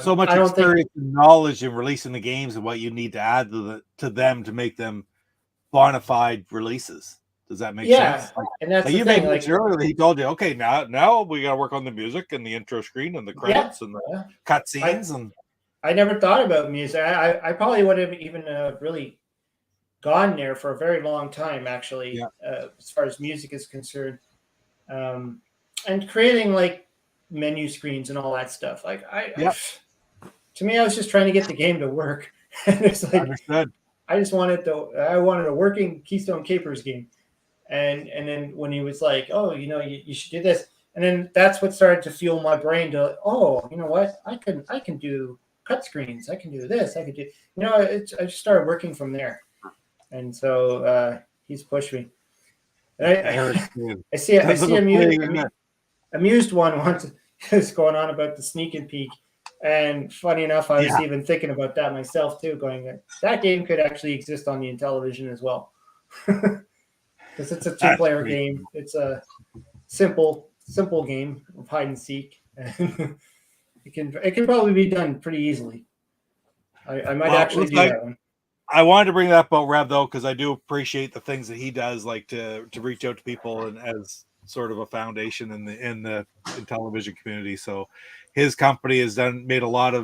[SPEAKER 3] So much
[SPEAKER 1] I don't think
[SPEAKER 3] experience and knowledge in releasing the games and what you need to add to them to make them bona-fide releases. Does that make sense?
[SPEAKER 1] and that's
[SPEAKER 3] Like
[SPEAKER 1] the
[SPEAKER 3] you
[SPEAKER 1] thing.
[SPEAKER 3] made
[SPEAKER 1] Like,
[SPEAKER 3] mention earlier that he told you, okay, now we got to work on the music and the intro screen and the credits and the cutscenes. And
[SPEAKER 1] I never thought about music. I probably would have even really gone there for a very long time, actually, as far as music is concerned, and creating like menu screens and all that stuff. Like to me, I was just trying to get the game to work, and it's like
[SPEAKER 3] understood.
[SPEAKER 1] I wanted a working Keystone Kapers game, and then when he was like, oh, you should do this, and then that's what started to fuel my brain to, oh, you know what, I can do cut screens, I can do this, I could do, I just started working from there, and so he's pushed me. And I see amused one once is going on about the sneak and peek. And funny enough, I was even thinking about that myself too, going, that game could actually exist on the Intellivision as well. Because it's a 2-player game. It's a simple game of hide and seek. It can probably be done pretty easily. I might actually do that one.
[SPEAKER 3] I wanted to bring that up about Rev though, because I do appreciate the things that he does, like to reach out to people and as sort of a foundation in the Intellivision community. So his company has given a lot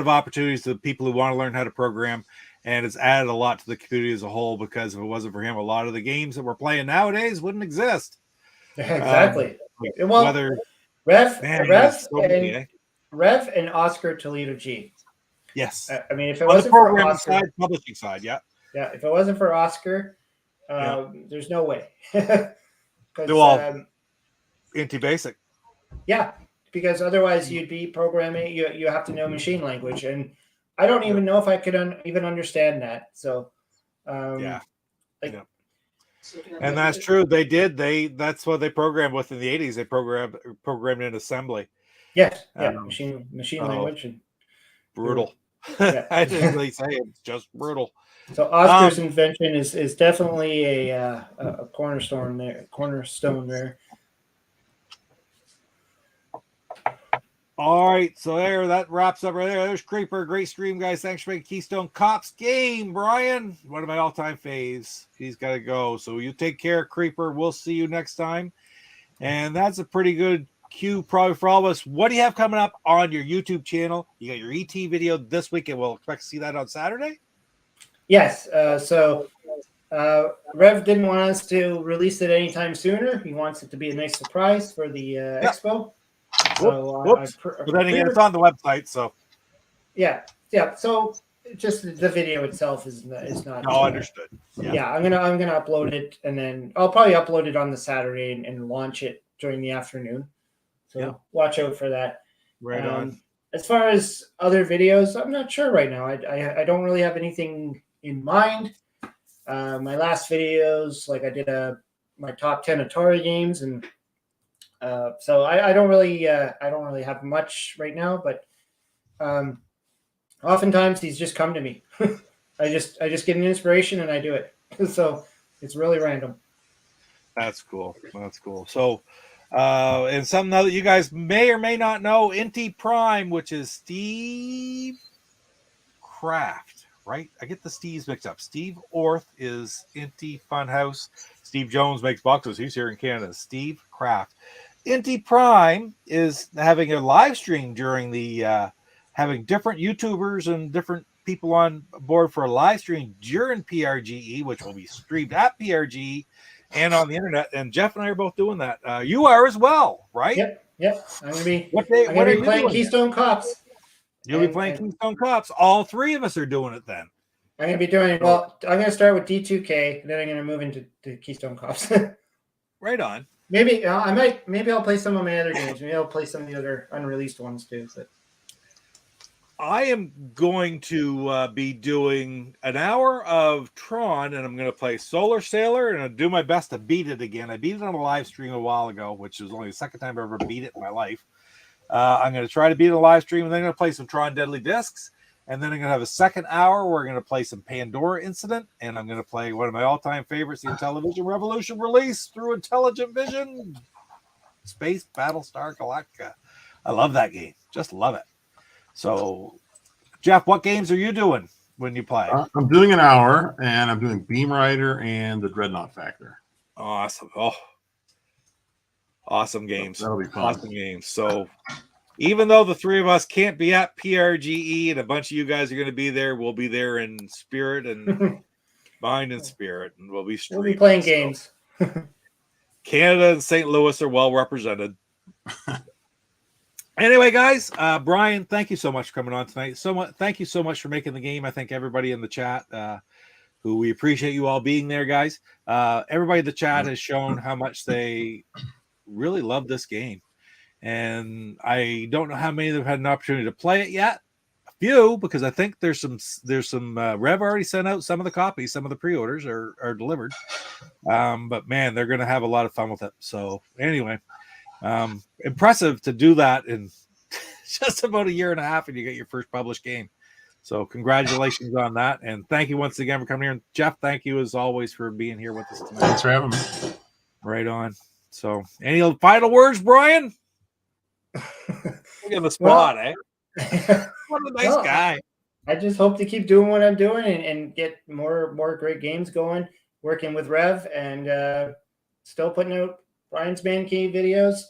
[SPEAKER 3] of opportunities to people who want to learn how to program, and it's added a lot to the community as a whole, because if it wasn't for him, a lot of the games that we're playing nowadays wouldn't exist.
[SPEAKER 1] Exactly.
[SPEAKER 3] Whether
[SPEAKER 1] Rev and Oscar Toledo G.
[SPEAKER 3] Yes.
[SPEAKER 1] I mean, if it wasn't for Oscar,
[SPEAKER 3] publishing side,
[SPEAKER 1] if it wasn't for Oscar, there's no way.
[SPEAKER 3] INTYBasic.
[SPEAKER 1] Yeah, because otherwise you'd be programming. You have to know machine language, and I don't even know if I could even understand that. So,
[SPEAKER 3] and that's true. They did. That's what they programmed with in the 80s. They programmed in assembly.
[SPEAKER 1] Yes, machine language and
[SPEAKER 3] brutal. I didn't really say it. It's just brutal.
[SPEAKER 1] So Oscar's invention is definitely a cornerstone there.
[SPEAKER 3] All right, so that wraps up right there. There's Creeper. Great stream, guys. Thanks for making Keystone Kopps game, Brian. One of my all-time faves. He's got to go. So you take care, Creeper. We'll see you next time. And that's a pretty good cue probably for all of us. What do you have coming up on your YouTube channel? You got your ET video this week, and we'll expect to see that on Saturday?
[SPEAKER 1] Yes. So Rev didn't want us to release it anytime sooner. He wants it to be a nice surprise for the expo. So,
[SPEAKER 3] but then again, it's on the website, so
[SPEAKER 1] yeah. So just the video itself is not.
[SPEAKER 3] No, understood.
[SPEAKER 1] Yeah, I'm gonna upload it, and then I'll probably upload it on the Saturday and launch it during the afternoon. So watch out for that.
[SPEAKER 3] Right on.
[SPEAKER 1] As far as other videos, I'm not sure right now. I don't really have anything in mind. My last videos, like I did my top 10 Atari games, and so I don't really have much right now. But oftentimes these just come to me. I just get an inspiration and I do it. So it's really random.
[SPEAKER 3] That's cool. So. And something that you guys may or may not know, INTY Prime, which is Steve Kraft, right? I get the Steves mixed up. Steve Orth is INTY Funhouse. Steve Jones makes boxes. He's here in Canada. Steve Kraft. INTY Prime is having a live stream during the having different YouTubers and different people on board for a live stream during PRGE, which will be streamed at PRGE and on the internet, and Jeff and I are both doing that. You are as well, right?
[SPEAKER 1] Yep. I'm gonna be
[SPEAKER 3] playing
[SPEAKER 1] Keystone Kopps.
[SPEAKER 3] You'll be playing Keystone Kopps. All three of us are doing it then.
[SPEAKER 1] I'm gonna be doing I'm gonna start with D2K, and then I'm gonna move into Keystone Kopps.
[SPEAKER 3] Right on.
[SPEAKER 1] Maybe I'll play some of my other games. Maybe I'll play some of the other unreleased ones too. But
[SPEAKER 3] I am going to be doing an hour of Tron, and I'm going to play Solar Sailor, and I'll do my best to beat it again. I beat it on a live stream a while ago, which was only the second time I ever beat it in my life. I'm going to try to beat it on a live stream, and then I'm going to play some Tron Deadly Discs, and then I'm going to have a second hour where we're going to play some Pandora Incident, and I'm going to play one of my all-time favorites, the Intellivision Revolution release through Intelligent Vision, Space Battlestar Galactica. I love that game. Just love it. So, Jeff, what games are you doing when you play?
[SPEAKER 5] I'm doing an hour, and I'm doing Beam Rider and the Dreadnought Factor.
[SPEAKER 3] Awesome. Oh, awesome games.
[SPEAKER 5] That'll be fun.
[SPEAKER 3] Awesome games. So, even though the three of us can't be at PRGE and a bunch of you guys are going to be there, we'll be there in spirit and mind and spirit, and we'll be streaming.
[SPEAKER 1] We'll be playing games.
[SPEAKER 3] Canada and St. Louis are well represented. Anyway, guys, Brian, thank you so much for coming on tonight. Thank you so much for making the game. I think everybody in the chat, who we appreciate you all being there, guys. Everybody in the chat has shown how much they really love this game. And I don't know how many of them had an opportunity to play it yet. A few, because I think there's some Rev already sent out some of the copies, some of the pre-orders are delivered. But man, they're going to have a lot of fun with it. So anyway, impressive to do that in just about a year and a half, and you get your first published game. So congratulations on that, and thank you once again for coming here. And Jeff, thank you as always for being here with us tonight.
[SPEAKER 5] Thanks for having me.
[SPEAKER 3] Right on. So, any final words, Brian? Look at the spot, eh? What a nice guy.
[SPEAKER 1] I just hope to keep doing what I'm doing and get more great games going. Working with Rev and still putting out Brian's Man Cave videos.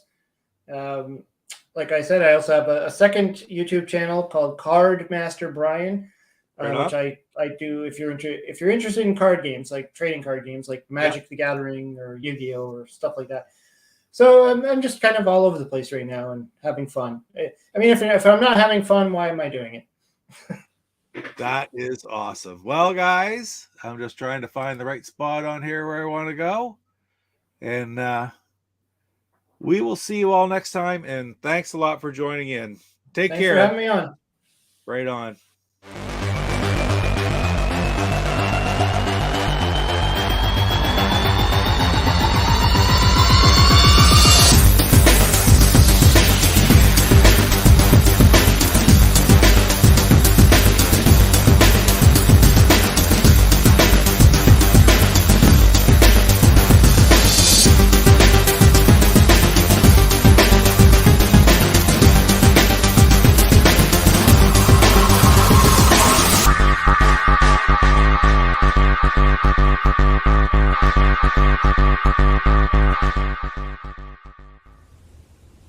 [SPEAKER 1] Like I said, I also have a second YouTube channel called Card Master Brian, which I do if you're interested in card games, like trading card games, like Magic the Gathering or Yu-Gi-Oh or stuff like that. So I'm just kind of all over the place right now and having fun. I mean, if I'm not having fun, why am I doing it?
[SPEAKER 3] That is awesome. Well, guys, I'm just trying to find the right spot on here where I want to go. And we will see you all next time. And thanks a lot for joining in. Take care.
[SPEAKER 1] Thanks for having me on.
[SPEAKER 3] Right on.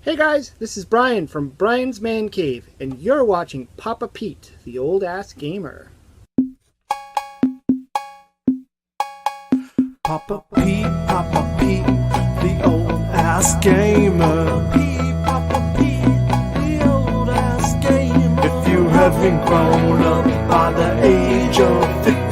[SPEAKER 1] Hey guys, this is Brian from Brian's Man Cave, and you're watching Papa Pete, the old ass gamer.
[SPEAKER 2] Papa Pete, the old ass gamer. Papa Pete, the old ass gamer. If you haven't grown up by the age of 50,